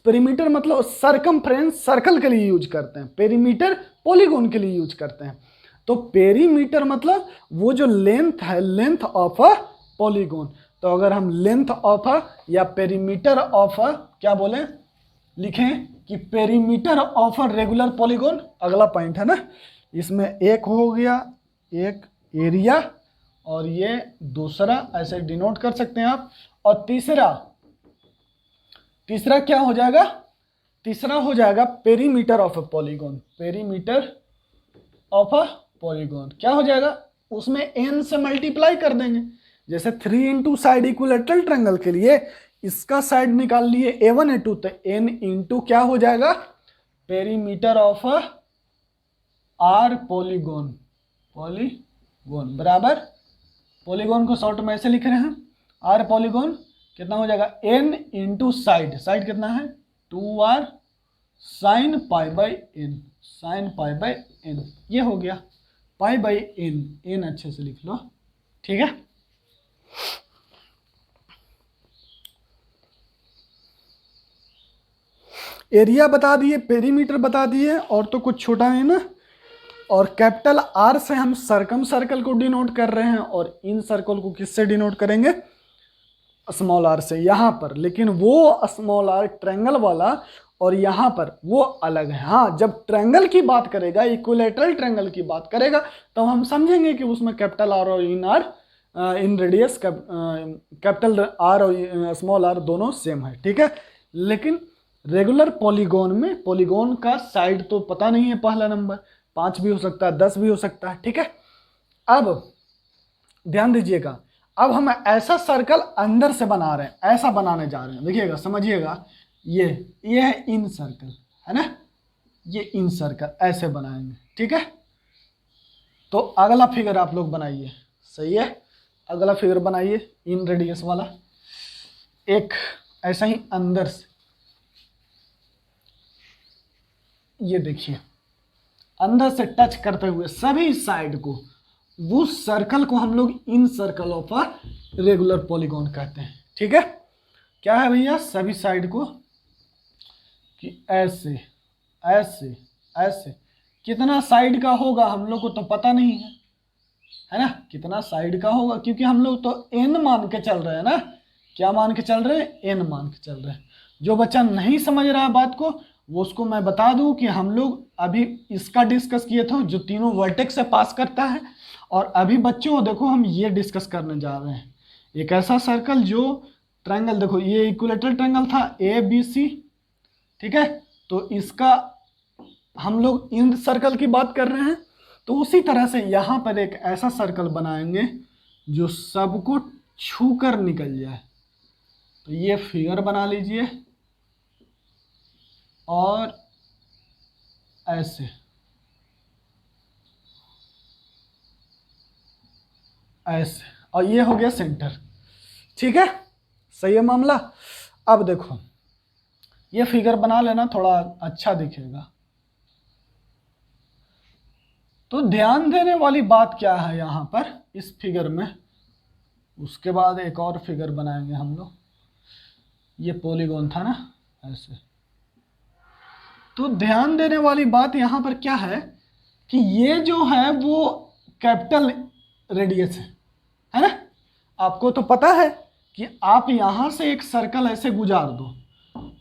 पेरीमीटर मतलब सरकमफ्रेंस, सर्कल के लिए यूज करते हैं, पेरीमीटर पॉलीगॉन के लिए यूज करते हैं। तो पेरीमीटर मतलब वो जो लेंथ है, लेंथ ऑफ अ पॉलीगॉन, तो अगर हम लेंथ ऑफ अ या पेरीमीटर ऑफ अ क्या बोले, लिखें कि perimeter of a regular polygon, अगला पॉइंट है ना, इसमें एक हो गया, एक एरिया और ये दूसरा, ऐसे डिनोट कर सकते हैं आप। और तीसरा क्या हो जाएगा, तीसरा हो जाएगा perimeter of a polygon, perimeter of a polygon क्या हो जाएगा, उसमें n से मल्टीप्लाई कर देंगे, जैसे 3 इंटू साइड इक्विलैटरल ट्रायंगल के लिए इसका साइड निकाल लिए a1 a2, तो n इंटू क्या हो जाएगा, perimeter of a R polygon, polygon बराबर, पॉलीगोन को शॉर्ट में ऐसे लिख रहे हैं, आर पॉलीगोन कितना हो जाएगा, एन इंटू साइड, साइड कितना है 2r sine pi by N, sine pi by N, ये हो गया पाई बाई एन, एन अच्छे से लिख लो, ठीक है। एरिया बता दिए, पेरीमीटर बता दिए, और तो कुछ छोटा है ना। और कैपिटल आर से हम सर्कम सर्कल को डिनोट कर रहे हैं, और इन सर्कल को किससे डिनोट करेंगे, स्मॉल आर से यहाँ पर। लेकिन वो स्मॉल आर ट्रायंगल वाला और यहाँ पर वो अलग है। हाँ, जब ट्रायंगल की बात करेगा, इक्विलैटरल ट्रायंगल की बात करेगा, तो हम समझेंगे कि उसमें कैपिटल आर और इन रेडियस कैपिटल आर और स्मॉल आर दोनों सेम है, ठीक है। लेकिन रेगुलर पॉलीगोन में, पॉलीगोन का साइड तो पता नहीं है, पहला नंबर 5 भी हो सकता है, 10 भी हो सकता है, ठीक है। अब ध्यान दीजिएगा, अब हम ऐसा सर्कल अंदर से बना रहे हैं, ऐसा बनाने जा रहे हैं, देखिएगा समझिएगा, ये है इन सर्कल, है ना, ये इन सर्कल ऐसे बनाएंगे, ठीक है। तो अगला फिगर आप लोग बनाइए, सही है, अगला फिगर बनाइए इन रेडियस वाला, एक ऐसा ही अंदर से, ये देखिए अंदर से टच करते हुए सभी साइड को, वो सर्कल को हम लोग incircle of a regular polygon कहते हैं, ठीक है। क्या है भैया, सभी साइड को कि ऐसे ऐसे ऐसे, कितना साइड का होगा हम लोग को तो पता नहीं है ना, कितना साइड का होगा, क्योंकि हम लोग तो n मान के चल रहे हैं ना, क्या मान के चल रहे हैं, n मान के चल रहे हैं। जो बच्चा नहीं समझ रहा है बात को, वो उसको मैं बता दूं कि हम लोग अभी इसका डिस्कस किए थे, जो तीनों वर्टेक्स से पास करता है, और अभी बच्चों देखो हम ये डिस्कस करने जा रहे हैं, एक ऐसा सर्कल जो ट्रायंगल, देखो ये इक्विलैटरल ट्रायंगल था ABC, ठीक है, तो इसका हम लोग इन सर्कल की बात कर रहे हैं, तो उसी तरह से यहाँ पर एक ऐसा सर्कल बनाएंगे जो सबको छू कर निकल जाए। तो ये फिगर बना लीजिए, और ऐसे ऐसे, और ये हो गया सेंटर, ठीक है, सही है मामला। अब देखो ये फिगर बना लेना, थोड़ा अच्छा दिखेगा। तो ध्यान देने वाली बात क्या है यहाँ पर इस फिगर में, उसके बाद एक और फिगर बनाएंगे हम लोग, ये पॉलीगोन था ना ऐसे। तो ध्यान देने वाली बात यहाँ पर क्या है कि ये जो है वो कैपिटल रेडियस है ना। आपको तो पता है कि आप यहाँ से एक सर्कल ऐसे गुजार दो,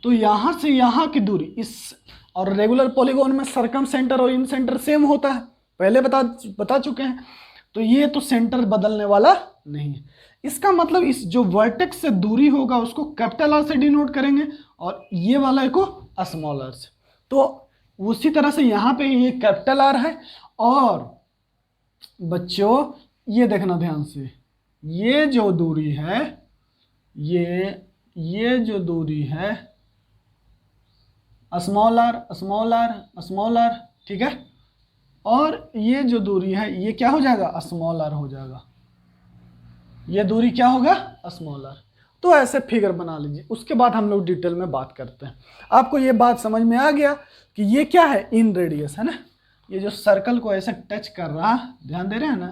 तो यहाँ से यहाँ की दूरी इस, और रेगुलर पॉलीगोन में सर्कम सेंटर और इन सेंटर सेम होता है, पहले बता चुके हैं। तो ये तो सेंटर बदलने वाला नहीं है, इसका मतलब इस जो वर्टेक्स से दूरी होगा उसको कैपिटल आर से डिनोट करेंगे, और ये वाला को स्मॉल आर से। तो उसी तरह से यहाँ पे ये कैपिटल आर है, और बच्चों ये देखना ध्यान से, ये जो दूरी है, ये जो दूरी है small R small R small R, ठीक है, और ये जो दूरी है ये क्या हो जाएगा, स्मॉल आर हो जाएगा, ये दूरी क्या होगा, स्मॉल आर। तो ऐसे फिगर बना लीजिए, उसके बाद हम लोग डिटेल में बात करते हैं। आपको ये बात समझ में आ गया कि ये क्या है, इन रेडियस है ना, ये जो सर्कल को ऐसे टच कर रहा, ध्यान दे रहे हैं ना,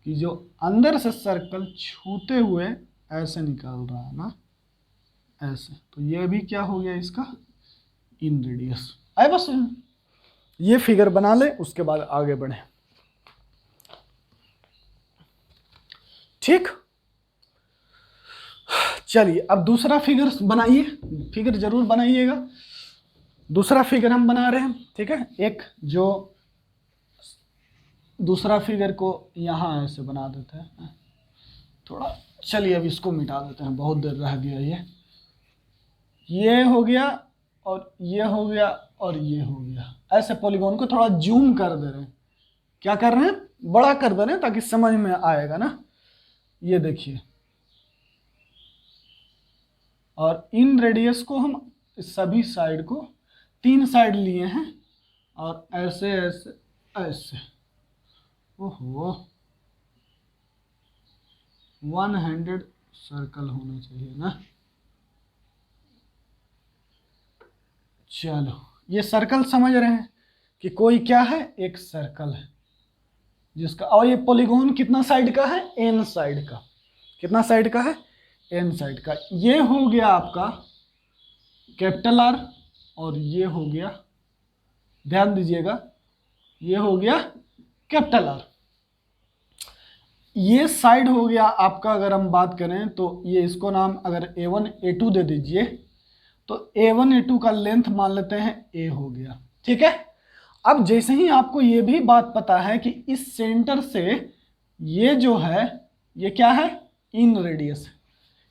कि जो अंदर से सर्कल छूते हुए ऐसे निकल रहा है ना, ऐसे, तो ये भी क्या हो गया इसका, इन रेडियस। आए बस ये फिगर बना ले, उसके बाद आगे बढ़े, ठीक। चलिए अब दूसरा फिगर बनाइए, फिगर जरूर बनाइएगा। दूसरा फिगर हम बना रहे हैं, ठीक है, एक जो दूसरा फिगर को यहाँ ऐसे बना देते हैं थोड़ा, चलिए अब इसको मिटा देते हैं, बहुत देर रह गया। ये हो गया, और ये हो गया, और ये हो गया। ऐसे पॉलीगॉन को थोड़ा जूम कर दे रहे हैं, क्या कर रहे हैं, बड़ा कर दे रहे हैं, ताकि समझ में आएगा ना। ये देखिए, और इन रेडियस को हम सभी साइड को 3 साइड लिए हैं, और ऐसे ऐसे ऐसे, ओहो 100 सर्कल होना चाहिए ना। चलो ये सर्कल समझ रहे हैं कि कोई क्या है, एक सर्कल है जिसका, और ये पॉलीगॉन कितना साइड का है, एन साइड का। कितना साइड का है, एन साइड का। ये हो गया आपका कैपिटल आर, और ये हो गया, ध्यान दीजिएगा, ये हो गया कैपिटल आर। ये साइड हो गया आपका, अगर हम बात करें तो ये, इसको नाम अगर A1 A2 दे दीजिए, तो A1 A2 का लेंथ मान लेते हैं A हो गया, ठीक है। अब जैसे ही आपको ये भी बात पता है कि इस सेंटर से ये जो है, ये क्या है, इन रेडियस,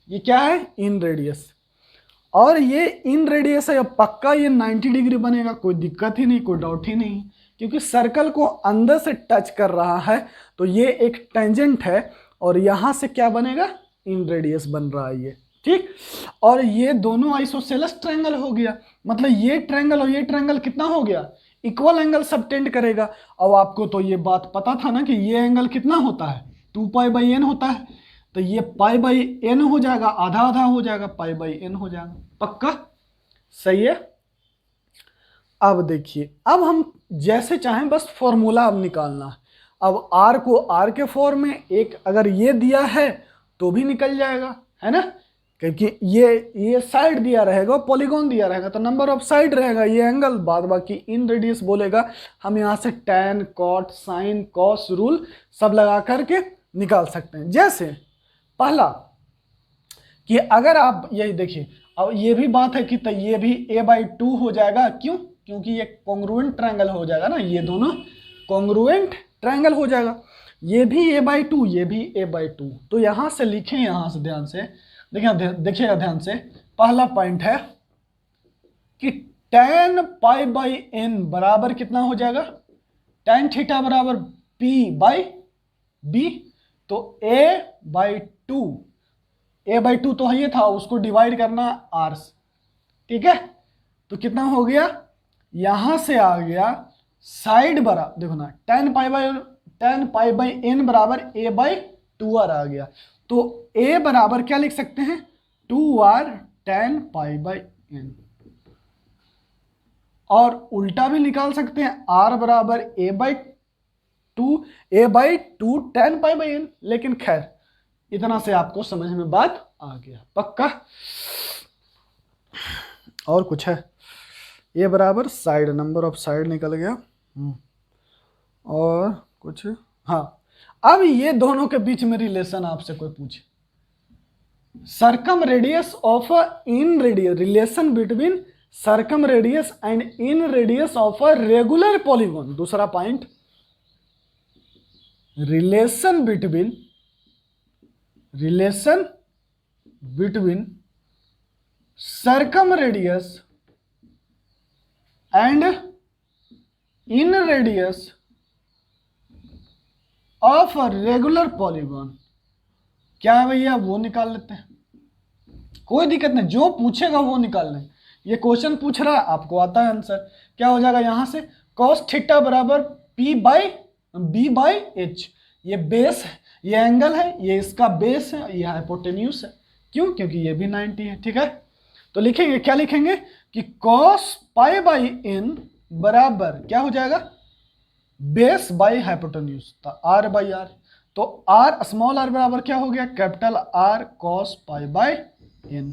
ये क्या है, इन रेडियस, और ये इन रेडियस है, पक्का ये 90 डिग्री बनेगा, कोई दिक्कत ही नहीं, कोई डाउट ही नहीं, क्योंकि सर्कल को अंदर से टच कर रहा है, तो ये एक टेंजेंट है, और यहां से क्या बनेगा, इन रेडियस बन रहा है ये, ठीक। और ये दोनों आइसोसेलेस ट्रायंगल हो गया, मतलब ये ट्रायंगल और ये ट्रायंगल कितना हो गया, इक्वल एंगल सबटेंड करेगा। अब आपको तो ये बात पता था ना कि ये एंगल कितना होता है, 2π/n होता है, तो ये π/n हो जाएगा, आधा आधा हो जाएगा, π/n हो जाएगा, पक्का सही है। अब देखिए, अब हम जैसे चाहें बस फॉर्मूला अब निकालना है। अब r को r के फॉर्म में, एक अगर ये दिया है तो भी निकल जाएगा, है ना, क्योंकि ये साइड दिया रहेगा, पॉलीगॉन दिया रहेगा, तो नंबर ऑफ साइड रहेगा, ये एंगल, बाद बाकी इन रेडियस बोलेगा। हम यहाँ से tan, cot, sin, cos rule सब लगा करके निकाल सकते हैं। जैसे पहला कि अगर आप यही देखिए, अब ये भी बात है कि तो ये भी a/2 हो जाएगा, क्यों, क्योंकि ये कॉन्ग्रुएंट ट्रायंगल हो जाएगा ना, ये दोनों कॉन्ग्रुएंट ट्रायंगल हो जाएगा, ये भी a/2, ये भी a/2। तो यहां से लिखें, यहां से ध्यान से देखिएगा ध्यान से, पहला पॉइंट है कि tan π/n बराबर कितना हो जाएगा, tan थीटा बराबर p/b, तो a/2 तो ये था, उसको डिवाइड करना r से, ठीक है। तो कितना हो गया, यहां से आ गया साइड बराबर, देखो ना, tan π/n बराबर a/2r आ गया, तो a बराबर क्या लिख सकते हैं, 2r tan π/n, और उल्टा भी निकाल सकते हैं, r बराबर a/2 tan π/n। लेकिन खैर इतना से आपको समझ में बात आ गया, पक्का। और कुछ है, ये बराबर साइड, नंबर ऑफ साइड निकल गया, और कुछ, हाँ। अब ये दोनों के बीच में रिलेशन आपसे कोई पूछे, circumradius of inradius, relation between circumradius and inradius of a regular polygon. दूसरा point, relation between circumradius and inradius of a regular polygon. क्या है भैया, वो निकाल लेते हैं, कोई दिक्कत नहीं, जो पूछेगा वो निकाल लें। ये क्वेश्चन पूछ रहा है, आपको आता है आंसर, क्या हो जाएगा यहां से, cos थीटा बराबर p/b/h, ये बेस है, ये एंगल है, ये इसका बेस है, ये हाइपोटेन्यूस है, क्यों, क्योंकि ये भी 90 है, ठीक है। तो लिखेंगे, क्या लिखेंगे कि cos π/n बराबर क्या हो जाएगा, बेस बाय हाइपोटेन्यूज, तो r/r, तो r स्मॉल r बराबर क्या हो गया, कैपिटल R cos π/n,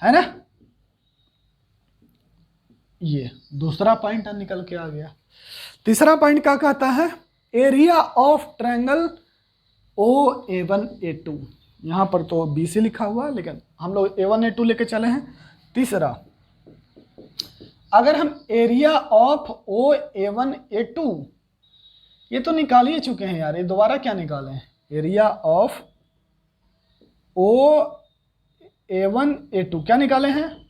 है ना। ये दूसरा पॉइंट निकल के आ गया। तीसरा पॉइंट क्या कहता है, एरिया ऑफ ट्रायंगल OA1A2, यहां पर तो BC लिखा हुआ है, लेकिन हम लोग A1A2 लेके चले हैं। तीसरा, अगर हम एरिया ऑफ OA1A2, ये तो निकाल ही चुके हैं यार, ये दोबारा क्या निकाले हैं, एरिया ऑफ OA1A2 क्या निकाले हैं,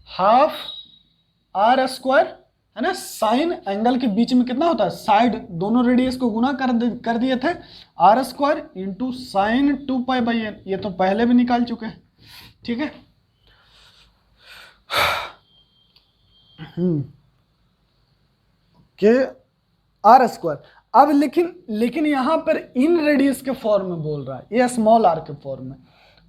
हाफ r स्क्वायर, है ना, साइन एंगल के बीच में कितना होता है, साइड, दोनों रेडियस को गुना कर दिए थे, r square into sign 2π/n, ये तो पहले भी निकाल चुके हैं, ठीक है। के आर स्क्वायर। अब लेकिन यहाँ पर इन रेडियस के फॉर्म में बोल रहा है, ये स्मॉल आर के फॉर्म में,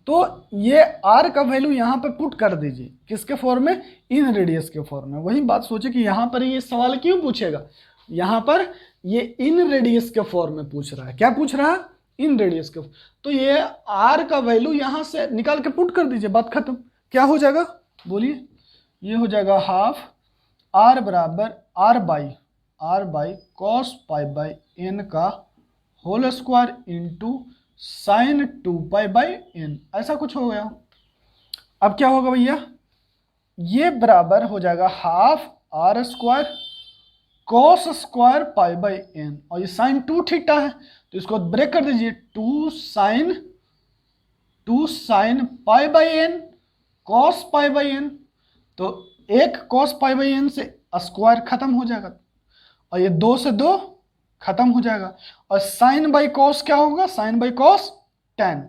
तो ये आर का वैल्यू यहाँ पे पुट कर दीजिए, किसके फॉर्म में, इन रेडियस के फॉर्म में। वही बात सोचे कि यहाँ पर ये सवाल क्यों पूछेगा, यहाँ पर ये इन रेडियस के फॉर्म में पूछ रहा है। क्या पूछ रहा है, इन रेडियस के। तो ये आर का वैल्यू यहाँ से निकाल के पुट कर दीजिए, बात खत्म। क्या हो जाएगा बोलिए, ये हो जाएगा हाफ आर बराबर r by cos pi by n का whole square into sine 2 pi by n, ऐसा कुछ हो गया। अब क्या होगा भैया, ये बराबर हो जाएगा half R square cos square pi by N, और ये साइन 2 थीटा है तो इसको ब्रेक कर दीजिए, 2 sine pi by N cos pi by N, तो एक कॉस पाई बाई एन से स्क्वायर खत्म हो जाएगा और ये 2 से 2 खत्म हो जाएगा, और साइन बाई कॉस क्या होगा, साइन बाई कॉस tan,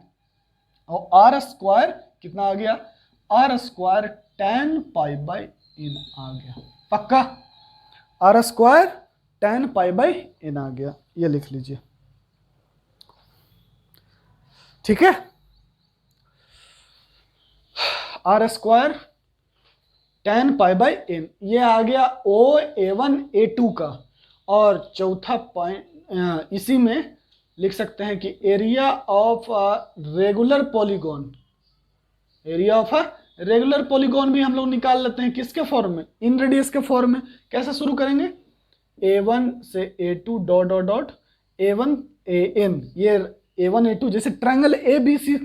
और आर स्क्वायर कितना आ गया, r square tan pi by n आ गया। पक्का, r square tan pi by n आ गया, ये लिख लीजिए, ठीक है। R square tan pi by N, ये आ गया O A1 A2 का। और चौथा पॉइंट इसी में लिख सकते हैं कि area of regular polygon, area of regular polygon भी हम लोग निकाल लेते हैं, किसके फॉर्म में, इन रेडियस के फॉर्म में। कैसे शुरू करेंगे, A1 से A2 dot dot dot A1 AN, ये A1 A2, जैसे ट्रायंगल ABC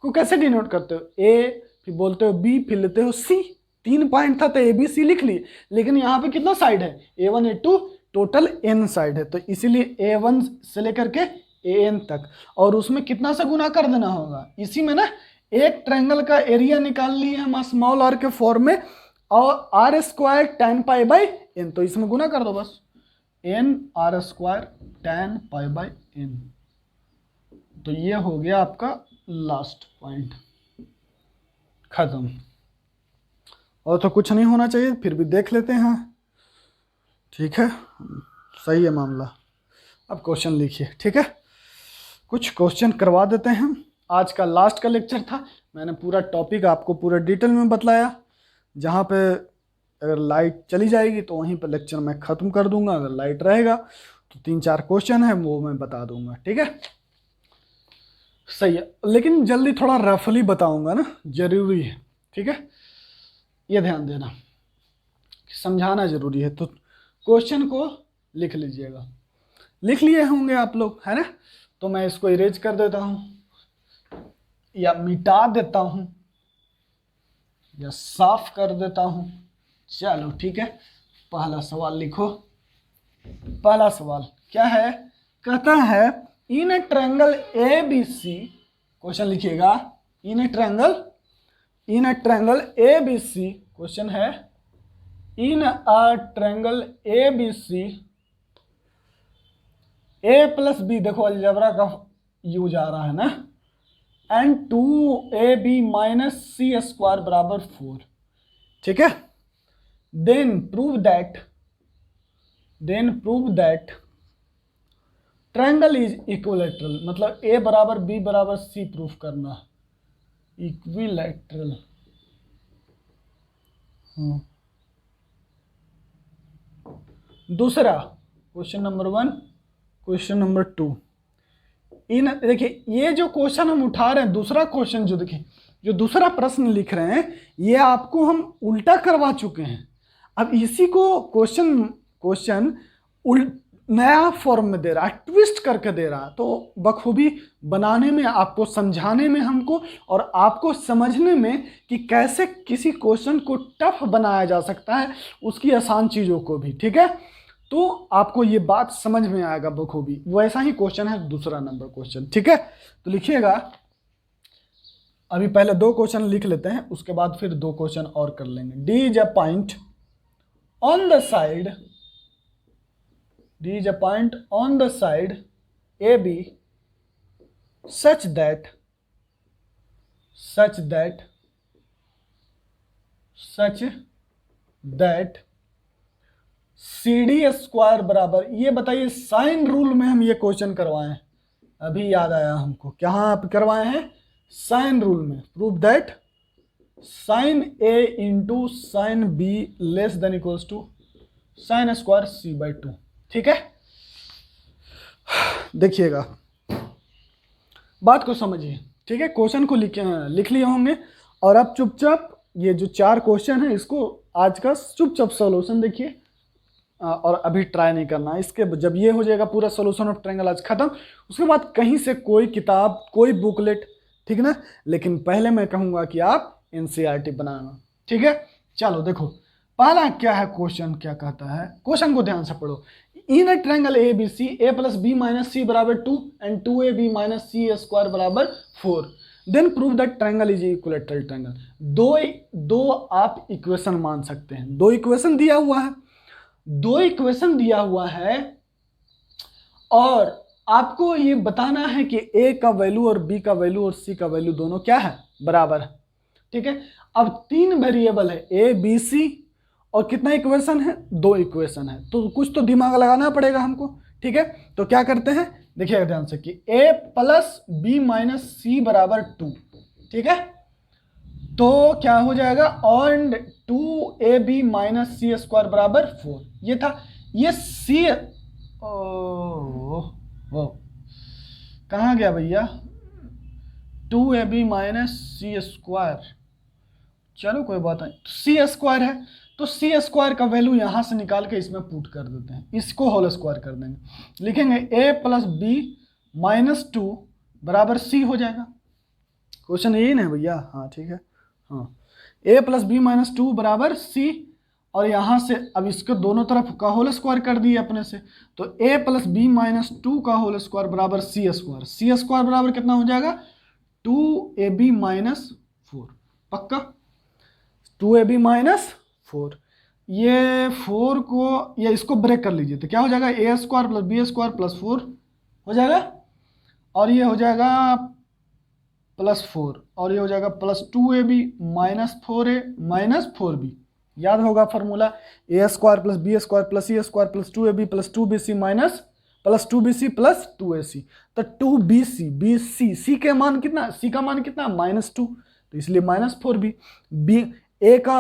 को कैसे डिनोट करते हो, A फिर बोलते हो B फिर लेते हो C, 3 पॉइंट था तो ABC लिख लिए, लेकिन यहाँ पे कितना साइड है, A1 A2 total n side है, तो इसीलिए A1 से लेकर के AN तक, और उसमें कितना से गुना कर देना होगा, इसी में ना एक ट्रायंगल का एरिया निकाल लिए हम स्मॉल आर के फॉर्म में, और are square tan pi by N, तो इसमें गुना कर दो बस, n R square tan pi by N, तो ये हो गया आपका लास्ट पॉइंट, खत्म। और तो कुछ नहीं होना चाहिए, फिर भी देख लेते हैं, ठीक है, सही है मामला। अब क्वेश्चन लिखिए, ठीक है, कुछ क्वेश्चन करवा देते हैं। आज का लास्ट का लेक्चर था, मैंने पूरा टॉपिक आपको पूरा डिटेल में बतलाया। जहाँ पे अगर लाइट चली जाएगी तो वहीं पर लेक्चर मैं ख़त्म कर दूंगा, अगर लाइट रहेगा तो 3-4 क्वेश्चन है वो मैं बता दूंगा, ठीक है, सही है। लेकिन जल्दी थोड़ा रफली बताऊंगा ना, जरूरी है, ठीक है, ये ध्यान देना, समझाना जरूरी है। तो क्वेश्चन को लिख लीजिएगा, लिख लिए होंगे आप लोग, है ना, तो मैं इसको इरेज कर देता हूं या मिटा देता हूं या साफ कर देता हूं। चलो ठीक है, पहला सवाल लिखो। पहला सवाल क्या है, कहता है in a triangle ABC, question लिखिएगा, in a triangle ABC, question है in a triangle ABC, A plus B, देखो अलजेब्रा का यूज आ रहा है ना, and 2AB minus C square बराबर 4, ठीक है। Then prove that triangle is equilateral, मतलब A बराबर B बराबर C प्रूफ करना, इक्विलैटरल। दूसरा क्वेश्चन नंबर 1, क्वेश्चन नंबर 2, इन देखिए ये जो क्वेश्चन हम उठा रहे हैं, दूसरा क्वेश्चन जो देखिए, जो दूसरा प्रश्न लिख रहे हैं, ये आपको हम उल्टा करवा चुके हैं। अब इसी को क्वेश्चन नया फॉर्म में दे रहा है, ट्विस्ट करके दे रहा है, तो बखूबी बनाने में, आपको समझाने में हमको, और आपको समझने में कि कैसे किसी क्वेश्चन को टफ बनाया जा सकता है, उसकी आसान चीज़ों को भी, ठीक है, तो आपको ये बात समझ में आएगा बखूबी। वैसा ही क्वेश्चन है दूसरा नंबर क्वेश्चन, ठीक है, तो लिखिएगा। अभी पहले 2 क्वेश्चन लिख लेते हैं, उसके बाद फिर 2 क्वेश्चन और कर लेंगे। D is a point on the side AB such that CD square बराबर, ये बताइए साइन रूल में हम ये क्वेश्चन करवाए हैं, अभी याद आया हमको, कहाँ करवाए हैं, साइन रूल में। Prove that sine A into sine B less than equals to sine square C/2। ठीक है, देखिएगा बात को समझिए। ठीक है, क्वेश्चन को लिख लिए होंगे और अब चुपचाप ये जो 4 क्वेश्चन है इसको आज का चुपचाप सॉल्यूशन देखिए और अभी ट्राई नहीं करना। इसके जब ये हो जाएगा पूरा सॉल्यूशन ऑफ ट्रायंगल आज खत्म, उसके बाद कहीं से कोई किताब कोई बुकलेट, ठीक ना, लेकिन पहले मैं कहूँगा कि आप NCERT बनाना। ठीक है, चलो देखो पहला क्या है क्वेश्चन, क्या कहता है, क्वेश्चन को ध्यान से पढ़ो। इन a triangle ABC A + B - C बराबर 2 एंड 2AB - C स्क्वायर बराबर 4, then prove that triangle is equilateral triangle. दो आप इक्वेशन मान सकते हैं, दो इक्वेशन दिया हुआ है और आपको ये बताना है कि A का वैल्यू और B का वैल्यू और C का वैल्यू दोनों क्या है, बराबर है। ठीक है, अब 3 वेरिएबल है A B C और कितना इक्वेशन है, 2 इक्वेशन है, तो कुछ तो दिमाग लगाना पड़ेगा हमको। ठीक है, तो क्या करते हैं, देखिएगा ध्यान से कि A + B - C बराबर 2। ठीक है, तो क्या हो जाएगा, और 2AB - C स्क्वायर बराबर 4। ये था, ये C वो कहाँ गया भैया, 2AB - C स्क्वायर, चलो कोई बात नहीं, C स्क्वायर है तो C स्क्वायर का वैल्यू यहां से निकाल के इसमें पुट कर देते हैं, इसको होल स्क्वायर कर देंगे, लिखेंगे A + B - 2 बराबर C हो जाएगा। क्वेश्चन यही ना भैया, हाँ ठीक है, हाँ A + B - 2 बराबर C, और यहां से अब इसको दोनों तरफ का होल स्क्वायर कर दिए अपने से, तो A + B - 2 का होल स्क्वायर बराबर C स्क्वायर, C स्क्वायर बराबर कितना हो जाएगा, 2AB - 4, पक्का 2AB - 4। ये 4 को, ये इसको ब्रेक कर लीजिए तो क्या हो जाएगा, A स्क्वायर + B स्क्वायर + 4 हो जाएगा, और ये हो जाएगा +4, और ये हो जाएगा +2AB - 4A - 4B। याद होगा formula, A square + B square + C square + 2AB + 2BC +2BC + 2AC, तो 2BC, BC, C के मान कितना, C का मान कितना -2, तो इसलिए -4B। B A का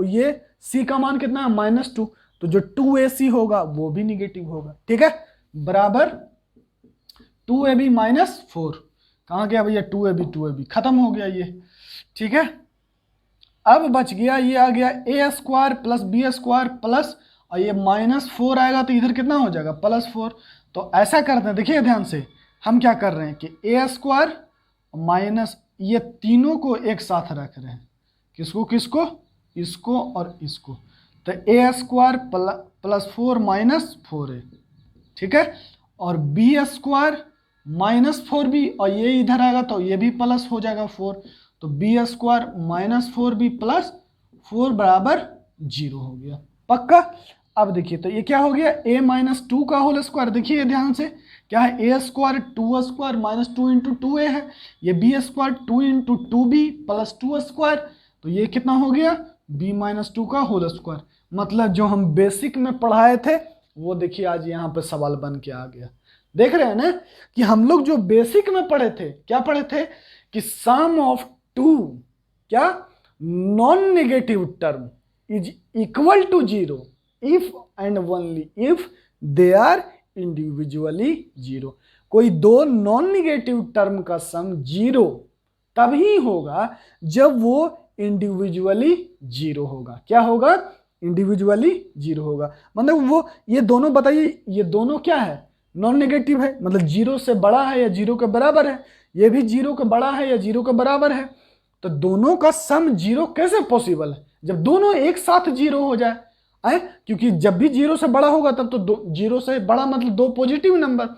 ये C का मान कितना है -2, तो जो 2AC होगा वो भी निगेटिव होगा। ठीक है, बराबर 2AB - 4, कहाँ गया भैया 2AB खत्म हो गया ये। ठीक है, अब बच गया, ये आ गया A square + B square plus, और ये -4 आएगा तो इधर कितना हो जाएगा +4। तो ऐसा करते हैं, देखिए ध्यान से, हम क्या कर रहे हैं कि A स्क्वायर माइनस, ये तीनों को एक साथ रख रहे हैं, किसको किसको, इसको और इसको, तो A स्क्वायर + 4 - 4A। ठीक है, और B स्क्वायर -4B, और ये इधर आएगा तो ये भी प्लस हो जाएगा 4, तो B स्क्वायर -4B + 4 बराबर 0 हो गया, पक्का। अब देखिए तो ये क्या हो गया, A - 2 का होल स्क्वायर, देखिए ध्यान से क्या है, A स्क्वायर 2 स्क्वायर -2 × 2A है, ये B स्क्वायर 2 × 2B + 2 स्क्वायर, तो ये कितना हो गया, B - 2 का होल स्क्वायर। मतलब जो हम बेसिक में पढ़ाए थे वो देखिए आज यहाँ पे सवाल बन के आ गया। देख रहे हैं ना कि हम लोग जो बेसिक में पढ़े थे, क्या पढ़े थे कि सम ऑफ 2 क्या non negative term is equal to 0 if and only if they are individually 0। कोई दो नॉन नेगेटिव टर्म का सम 0 तभी होगा जब वो इंडिविजुअली 0 होगा। क्या होगा, इंडिविजुअली 0 होगा, मतलब वो ये दोनों, बताइए ये दोनों क्या है, नॉन नेगेटिव है, मतलब 0 से बड़ा है या 0 के बराबर है, ये भी 0 के बड़ा है या 0 के बराबर है, तो दोनों का सम 0 कैसे पॉसिबल है, जब दोनों एक साथ 0 हो जाए है, क्योंकि जब भी 0 से बड़ा होगा तब तो 0 से बड़ा मतलब 2 पॉजिटिव नंबर,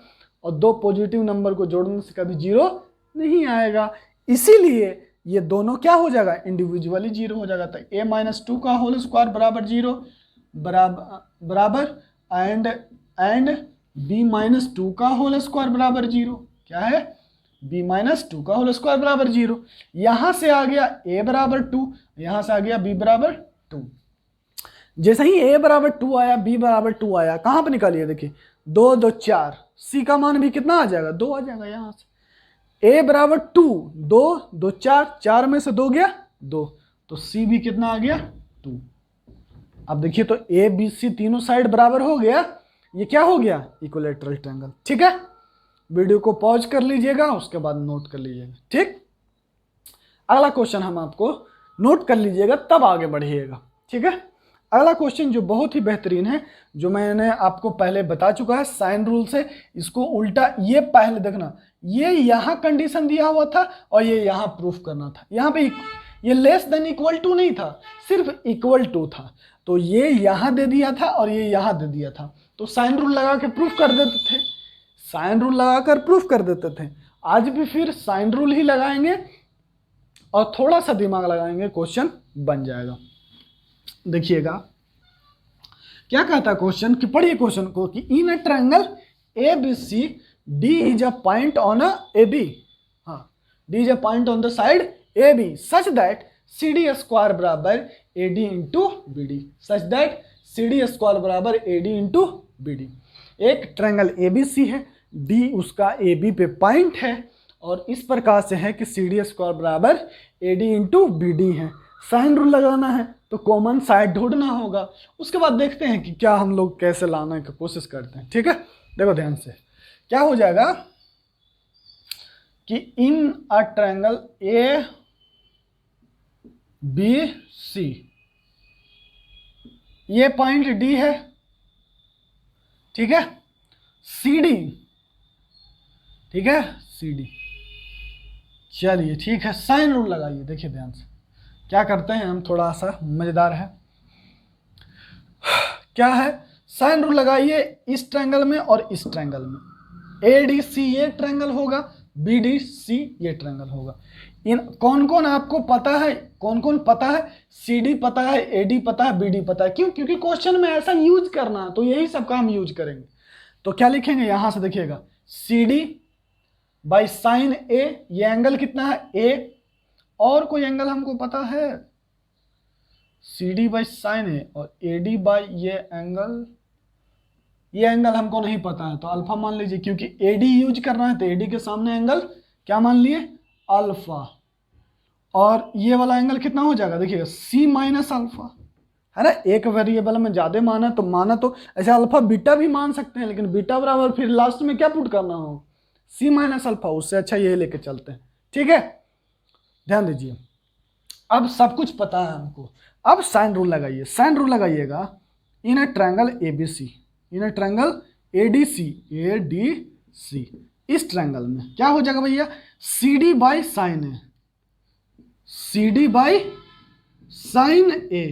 और 2 पॉजिटिव नंबर को जोड़ने से कभी 0 नहीं आएगा, इसीलिए ये दोनों क्या हो जाएगा, इंडिविजुअली 0 हो जाएगा। तो A - 2 का होल स्क्वायर बराबर 0 बराबर एंड B - 2 का होल स्क्वायर बराबर 0, क्या है, B - 2 का होल स्क्वायर बराबर 0। यहां से आ गया A बराबर 2, यहां से आ गया B बराबर 2। जैसे ही a बराबर 2 आया, b बराबर 2 आया, कहाँ पे निकालिए, देखिए 2 2 4, c का मान भी कितना आ जाएगा, 2 आ जाएगा यहाँ से। a बराबर 2, 2 2 4, 4 में से 2 गया 2, तो c भी कितना आ गया 2। अब देखिए तो a b c तीनों साइड बराबर हो गया, ये क्या हो गया, इक्विलैटरल ट्रायंगल। ठीक है, वीडियो को पॉज कर लीजिएगा, उसके बाद नोट कर लीजिएगा। ठीक, अगला क्वेश्चन हम आपको नोट कर लीजिएगा तब आगे बढ़िएगा। ठीक है, अगला क्वेश्चन जो बहुत ही बेहतरीन है, जो मैंने आपको पहले बता चुका है साइन रूल से, इसको उल्टा, ये पहले देखना, ये यहाँ कंडीशन दिया हुआ था और ये यहाँ प्रूफ करना था। यहाँ पे ये लेस देन इक्वल टू नहीं था, सिर्फ इक्वल टू था, तो ये यहाँ दे दिया था और ये यहाँ दे दिया था, तो साइन रूल लगा के प्रूफ कर देते थे, साइन रूल लगाकर प्रूफ कर देते थे। आज भी फिर साइन रूल ही लगाएंगे और थोड़ा सा दिमाग लगाएंगे, क्वेश्चन बन जाएगा। देखिएगा क्या कहता है क्वेश्चन, कि पढ़िए क्वेश्चन को, कि in a triangle ABC D is a point on a AB, हाँ, D is a point on the side AB such that CD square बराबर AD into BD, such that CD square बराबर AD into BD। एक triangle ABC है, D उसका AB पे point है और इस प्रकार से है कि CD स्क्वायर बराबर AD इंटू BD है। साइन रूल लगाना है तो कॉमन साइड ढूंढना होगा, उसके बाद देखते हैं कि क्या हम लोग कैसे लाने की कोशिश करते हैं। ठीक है, देखो ध्यान से, क्या हो जाएगा कि इन अ ट्रायंगल ABC, ये पॉइंट D है, ठीक है, CD, ठीक है, CD, चलिए ठीक है, साइन रूल लगाइए। देखिए ध्यान से क्या करते हैं हम, थोड़ा सा मजेदार है, क्या है, साइन रूल लगाइए इस ट्रायंगल में और इस ट्रायंगल में। ADC ये ट्रायंगल होगा, BDC ये ट्रायंगल होगा। इन कौन कौन आपको पता है, कौन कौन पता है, CD पता है, AD पता है, BD पता है, क्यों, क्योंकि क्वेश्चन में ऐसा यूज करना है, तो यही सब का हम यूज करेंगे। तो क्या लिखेंगे, यहां से देखिएगा, CD बाई साइन A, ये एंगल कितना है A, और कोई एंगल हमको पता है, CD बाई साइन A, और AD बाई ये एंगल हमको नहीं पता है, तो अल्फा मान लीजिए, क्योंकि AD यूज करना है तो AD के सामने एंगल क्या मान लिए, अल्फा, और ये वाला एंगल कितना हो जाएगा, देखिएगा C माइनस अल्फा, है ना, एक वेरिएबल में ज्यादा माना तो ऐसे अल्फा बीटा भी मान सकते हैं, लेकिन बीटा बराबर फिर लास्ट में क्या पुट करना हो, C माइनस अल्फा, उससे अच्छा ये लेके चलते हैं। ठीक है, ध्यान दीजिए, अब सब कुछ पता है हमको, अब साइन रूल लगाइए, साइन रूल लगाइएगा in a triangle ABC, in a triangle ADC, इस ट्रायंगल में क्या हो जाएगा भैया, CD by sine A, CD by sine A,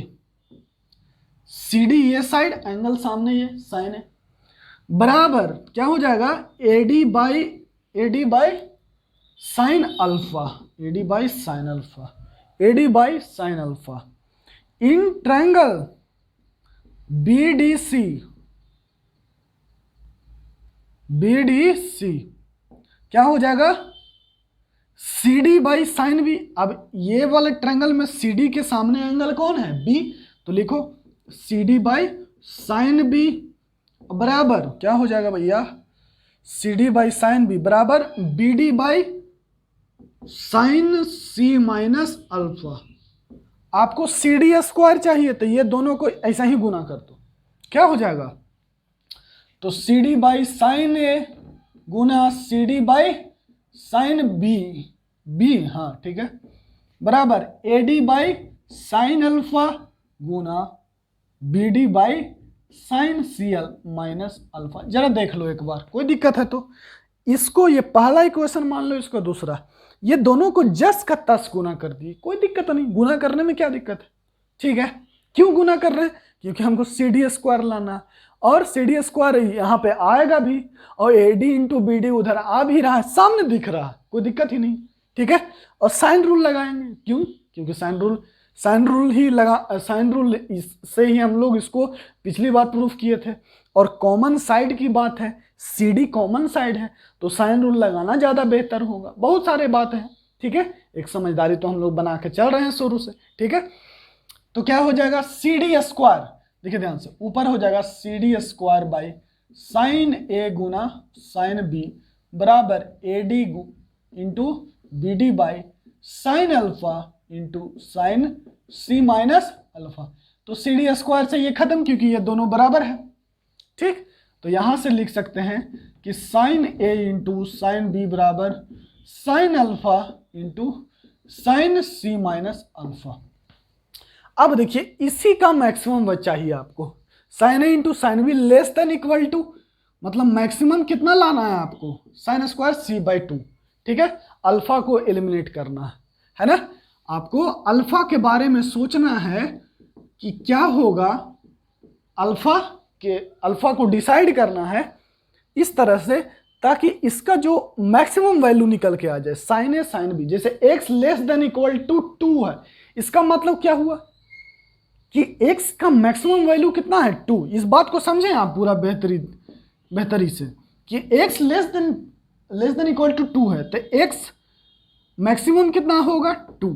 CD ये साइड, एंगल सामने ये साइन A, बराबर क्या हो जाएगा, AD by sine alpha, AD by sine alpha, AD by sine alpha, in triangle BDC क्या हो जाएगा, CD बाई साइन B। अब ये वाले ट्रायंगल में CD के सामने एंगल कौन है, B, तो लिखो CD बाई साइन B बराबर क्या हो जाएगा भैया, CD बाई साइन B बराबर BD by sine C minus alpha. आपको CD स्क्वायर चाहिए तो ये दोनों को ऐसा ही गुना कर दो, क्या हो जाएगा, तो CD by sine A Guna CD by sign B, हाँ ठीक है, बराबर AD by sine alpha Guna BD by sine CL minus alpha. जरा देख लो एक बार, कोई दिक्कत है तो इसको, ये पहला इक्वेशन मान लो, इसको दूसरा, ये दोनों को जस का तस गुना कर दिए, कोई दिक्कत नहीं, गुना करने में क्या दिक्कत है। ठीक है, क्यों गुना कर रहे हैं, क्योंकि हमको CD स्क्वायर लाना, और CD स्क्वायर यहाँ पे आएगा भी, और AD इंटू BD उधर आ भी रहा है, सामने दिख रहा है, कोई दिक्कत ही नहीं। ठीक है, और साइन रूल लगाएंगे, क्यों, क्योंकि साइन रूल से ही हम लोग इसको पिछली बार प्रूफ किए थे, और कॉमन साइड की बात है, CD कॉमन साइड है, तो साइन रूल लगाना ज़्यादा बेहतर होगा। बहुत सारे बात है, ठीक है, एक समझदारी तो हम लोग बना के चल रहे हैं शुरू से। ठीक है, तो क्या हो जाएगा, CD स्क्वायर, देखिए ध्यान से, ऊपर हो जाएगा C D square by sine A गुना साइन बी बराबर A D into B D by sine alpha into sine C minus alpha. तो सी डी स्क्वायर से ये खत्म क्योंकि ये दोनों बराबर है। ठीक, तो यहां से लिख सकते हैं कि sine A into sine B बराबर sine alpha into sine C minus alpha. अब देखिए इसी का मैक्सिमम वह चाहिए आपको, sine A into sine B less than equal to, मतलब मैक्सिमम कितना लाना है आपको, sine square C by two. ठीक है, अल्फा को एलिमिनेट करना है ना, आपको अल्फा के बारे में सोचना है कि क्या होगा, अल्फा को डिसाइड करना है इस तरह से ताकि इसका जो मैक्सिमम वैल्यू निकल के आ जाए, साइन ए साइन बी। जैसे x less than equal to 2 है, इसका मतलब क्या हुआ कि x का मैक्सिमम वैल्यू कितना है 2। इस बात को समझें आप पूरा बेहतरी से कि x less than equal to 2 है, तो x मैक्सिमम कितना होगा 2।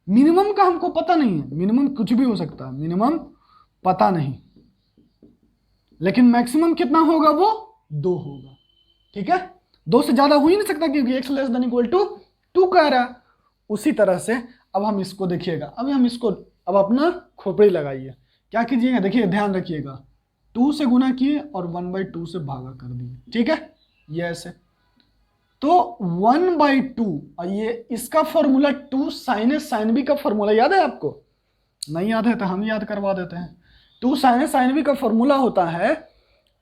मिनिमम का हमको पता नहीं है, मिनिमम कुछ भी हो सकता है, मिनिमम पता नहीं, लेकिन मैक्सिमम कितना होगा वो 2 होगा। ठीक है, 2 से ज्यादा हो ही नहीं सकता क्योंकि x less than equal to 2 कह रहा है। उसी तरह से अब हम इसको देखिएगा, अब अपना खोपड़ी लगाइए, क्या कीजिएगा, देखिए ध्यान रखिएगा, 2 से गुना किए और 1/2 से भागा कर दिए। ठीक है, ये ऐसे, तो 1/2 और ये इसका formula 2 sign A sine B का फॉर्मूला याद है आपको? नहीं याद है तो हम याद करवा देते हैं। 2 साइन ए साइन बी का फॉर्मूला होता है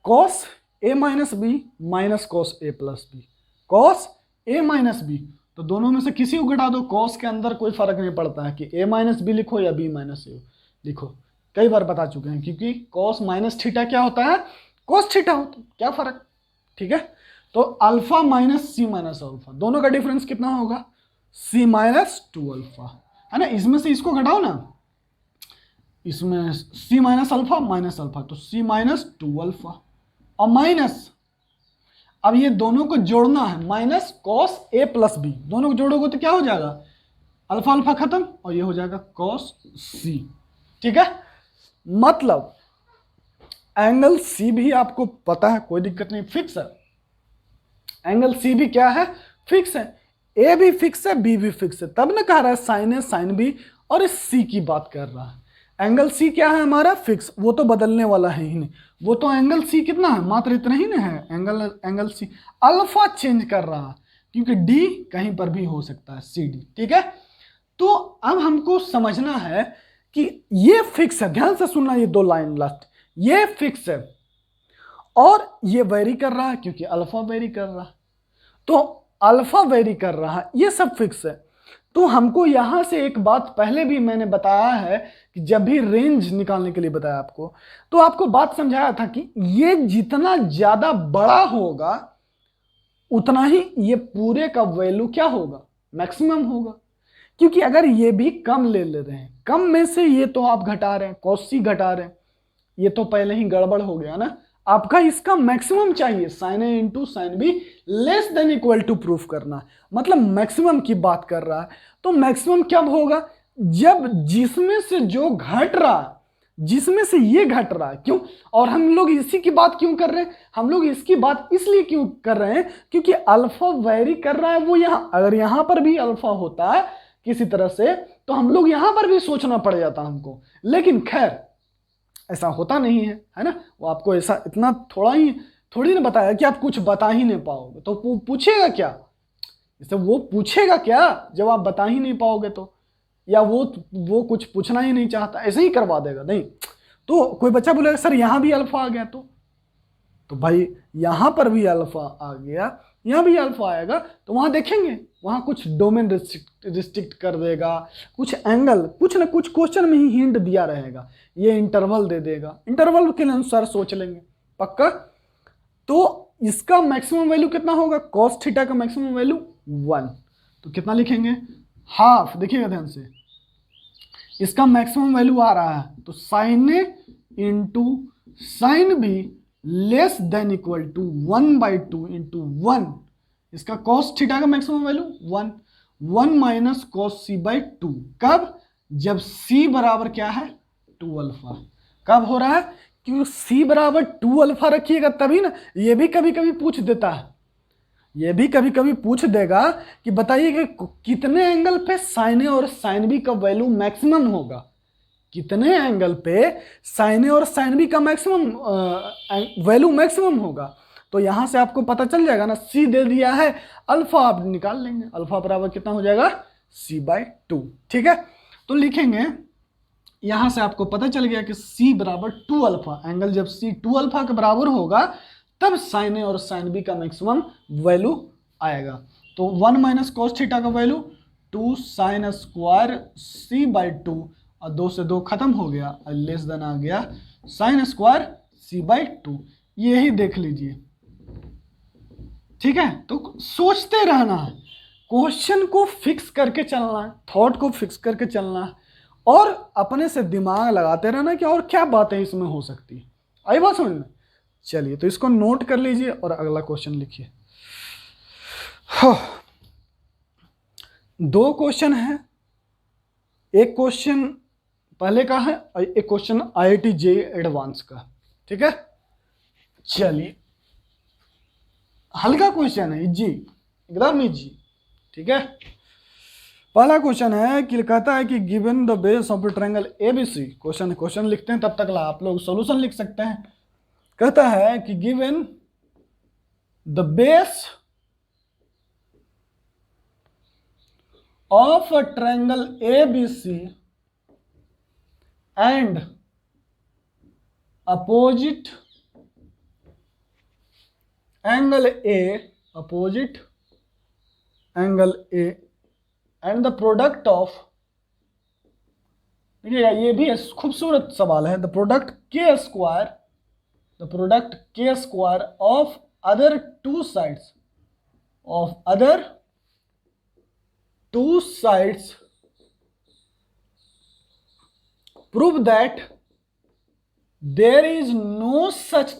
cos A minus B minus cos A plus B, cos A minus B. तो दोनों में से किसी को घटा दो, कॉस के अंदर कोई फर्क नहीं पड़ता है कि ए माइनस बी लिखो या बी माइनस ए लिखो, कई बार बता चुके हैं, क्योंकि कॉस माइनस थीटा क्या होता है, कॉस थीटा होता है, क्या फर्क। ठीक है, तो अल्फा माइनस सी माइनस अल्फा, दोनों का डिफरेंस कितना होगा, सी माइनस 2 अल्फा, है ना। इसमें से इसको घटाओ ना, इसमें सी माइनस अल्फा, तो सी माइनस 2 अल्फा और माइनस, अब ये दोनों को जोड़ना है, minus cos A plus B, दोनों को जोड़ोगे तो क्या हो जाएगा, अल्फा अल्फा खत्म और ये हो जाएगा कॉस सी। ठीक है, मतलब एंगल सी भी आपको पता है, कोई दिक्कत नहीं, फिक्स है, एंगल सी भी क्या है, फिक्स है, ए भी फिक्स है, बी भी फिक्स है, तब ना कह रहा है साइन ए साइन बी और इस सी की बात कर रहा है। एंगल सी क्या है हमारा, फिक्स, वो तो बदलने वाला है ही नहीं, वो तो एंगल सी कितना है, मात्र इतना ही ना है, एंगल सी अल्फा चेंज कर रहा है क्योंकि डी कहीं पर भी हो सकता है, सी डी। ठीक है, तो अब हमको समझना है कि ये फिक्स है, ध्यान से सुनना, ये 2 लाइन लास्ट, ये फिक्स है और ये वेरी कर रहा है क्योंकि अल्फा वेरी कर रहा है, तो अल्फा वेरी कर रहा है, ये सब फिक्स है। तो हमको यहां से एक बात पहले भी मैंने बताया है कि जब भी रेंज निकालने के लिए बताया आपको, तो आपको बात समझाया था कि ये जितना ज्यादा बड़ा होगा उतना ही ये पूरे का वैल्यू क्या होगा, मैक्सिमम होगा। क्योंकि अगर ये भी कम ले रहे हैं, कम में से ये तो आप घटा रहे हैं, कॉस सी घटा रहे हैं, ये तो पहले ही गड़बड़ हो गया ना। आपका इसका मैक्सिमम चाहिए, sine A into sine B less than equal to proof करना, मतलब मैक्सिमम की बात कर रहा है। तो मैक्सिमम कब होगा, जब जिसमें से जो घट रहा है, जिसमें से ये घट रहा है, क्यों, और हम लोग इसी की बात क्यों कर रहे हैं, हम लोग इसकी बात इसलिए क्यों कर रहे हैं क्योंकि अल्फा वेरी कर रहा है, वो यहां, अगर यहां पर भी अल्फा होता है किसी तरह से तो हम लोग यहां पर भी सोचना पड़ जाता हमको, लेकिन खैर ऐसा होता नहीं है ना। वो आपको ऐसा इतना थोड़ी ना बताया कि आप कुछ बता ही नहीं पाओगे, तो वो पूछेगा क्या, जैसे वो पूछेगा क्या जब आप बता ही नहीं पाओगे तो, या वो कुछ पूछना ही नहीं चाहता, ऐसे ही करवा देगा, नहीं। तो कोई बच्चा बोलेगा सर यहां भी अल्फा आ गया, तो भाई यहां पर भी अल्फा आ गया, यहां भी अल्फा आएगा, तो वहां देखेंगे, वहां कुछ डोमेन रिस्ट्रिक्ट कर देगा, कुछ एंगल, कुछ ना कुछ क्वेश्चन में ही हिंट दिया रहेगा, ये इंटरवल दे देगा, इंटरवल के अनुसार सोच लेंगे पक्का। तो इसका मैक्सिमम वैल्यू कितना होगा, कॉस थीटा का मैक्सिमम वैल्यू 1, तो कितना लिखेंगे, हाफ। देखिएगा ध्यान से, इसका मैक्सिमम वैल्यू आ रहा है तो sine A into sine B less than equal to 1/2 into 1, इसका कॉस थीटा का maximum value 1 minus cos C by 2, कब, जब सी बराबर क्या है 2 अल्फा। कब हो रहा है? क्योंकि सी बराबर 2 अल्फा रखिएगा तभी ना। ये भी कभी कभी पूछ देता है, ये भी कभी कभी पूछ देगा कि बताइए कि कितने एंगल पे साइन ए और साइन बी का वैल्यू मैक्सिमम होगा, कितने एंगल पे साइन ए और साइन बी का मैक्सिमम वैल्यू मैक्सिमम होगा। तो यहां से आपको पता चल जाएगा ना, सी दे दिया है, अल्फा आप निकाल लेंगे, अल्फा बराबर कितना हो जाएगा? c/2। ठीक है, तो लिखेंगे, यहां से आपको पता चल गया कि c बराबर 2 अल्फा, एंगल जब c 2 अल्फा के बराबर होगा तब साइन ए और साइन बी का मैक्सिमम वैल्यू आएगा। तो 1 माइनस कॉस थीटा का वैल्यू 2 साइन स्क्वायर c/2, और 2 से 2 खत्म हो गया और लेस देन आ गया साइन स्क्वायर c/2। यही देख लीजिए। ठीक है, तो सोचते रहना है, क्वेश्चन को फिक्स करके चलना है, थॉट को फिक्स करके चलना है, और अपने से दिमाग लगाते रहना कि और क्या बातें इसमें हो सकती है। आई बात समझ में? चलिए, तो इसको नोट कर लीजिए और अगला क्वेश्चन लिखिए। 2 क्वेश्चन है, एक क्वेश्चन पहले का है और एक क्वेश्चन IIT JEE एडवांस का। ठीक है, चलिए, हल्का क्वेश्चन है, इजी, एकदम इजी। ठीक है, पहला क्वेश्चन है कि कहता है कि given the base of triangle ABC, question लिखते हैं, तब तक आप लोग सॉल्यूशन लिख सकते हैं। कहता है कि given the base of a triangle ABC and opposite angle A and the product of, देखिएगा ये भी खूबसूरत सवाल है, the product K square of other two sides prove that there is no such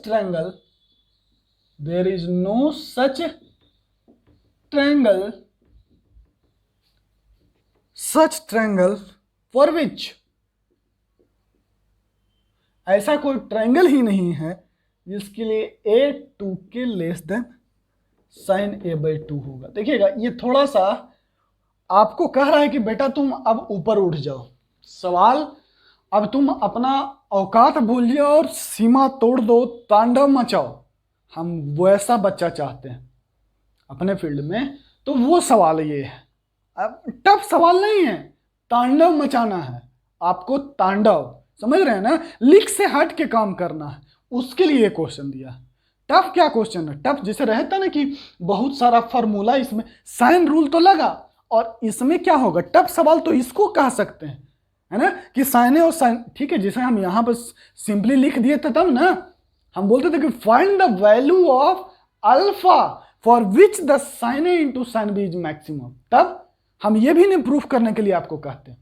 triangle for which, ऐसा कोई triangle ही नहीं है जिसके लिए a 2 के लेस देन साइन a/2 होगा। देखिएगा, ये थोड़ा सा आपको कह रहा है कि बेटा तुम अब ऊपर उठ जाओ, सवाल अब तुम अपना औकात भूल जाओ और सीमा तोड़ दो, तांडव मचाओ। हम वैसा बच्चा चाहते हैं अपने फील्ड में, तो वो सवाल ये है। अब टफ सवाल नहीं है, तांडव मचाना है आपको, तांडव, समझ रहे हैं ना? लिख से हट के काम करना है, उसके लिए क्वेश्चन दिया। टफ क्या क्वेश्चन है? टफ जैसे रहता ना कि बहुत सारा फॉर्मूला, इसमें साइन रूल तो लगा, और इसमें क्या होगा? टफ सवाल तो इसको कह सकते हैं, है ना, कि साइन और साइन। ठीक है, जैसे हम यहां पर सिंपली लिख दिए थे तब ना हम बोलते थे कि find the value of alpha for which the sine A into sine B is maximum. तब हम ये भी नहीं प्रूफ करने के लिए आपको कहते हैं,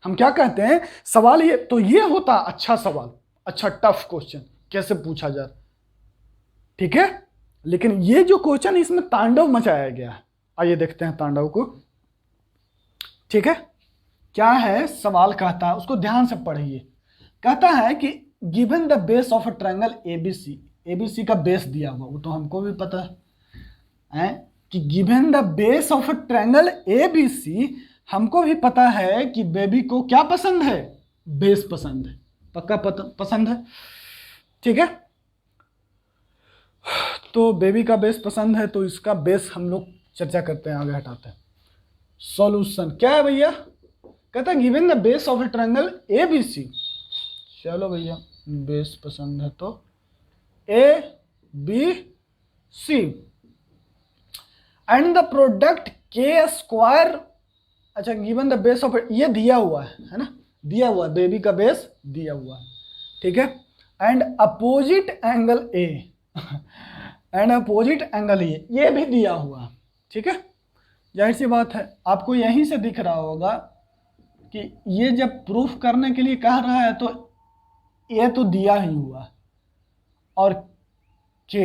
हम क्या कहते हैं, सवाल ये तो ये होता अच्छा सवाल, अच्छा टफ क्वेश्चन कैसे पूछा जाए। ठीक है, लेकिन ये जो क्वेश्चन इसमें तांडव मचाया गया है, आइए देखते हैं तांडव को। ठीक है, क्या है सवाल? कहता है, उसको ध्यान से पढ़िए। कहता है कि given the base of a triangle ABC का बेस दिया हुआ, वो तो हमको भी पता है कि given the base of a triangle ABC, हमको भी पता है कि बेबी को क्या पसंद है? बेस पसंद है, पक्का पसंद है। ठीक है, तो बेबी का बेस पसंद है, तो इसका बेस हम लोग चर्चा करते हैं, आगे हटाते हैं। सॉल्यूशन क्या है भैया? कहता है given the base of A triangle ABC, चलो भैया बेस पसंद है तो ABC and the product K square, अच्छा गिवन द बेस ऑफ, ये दिया हुआ है ना, दिया हुआ है, बेबी का बेस दिया हुआ है। ठीक है, and opposite angle A and opposite angle ये भी दिया हुआ है। ठीक है, जाहिर सी बात है आपको यहीं से दिख रहा होगा कि ये जब प्रूफ करने के लिए कह रहा है तो ये तो दिया ही हुआ है, और के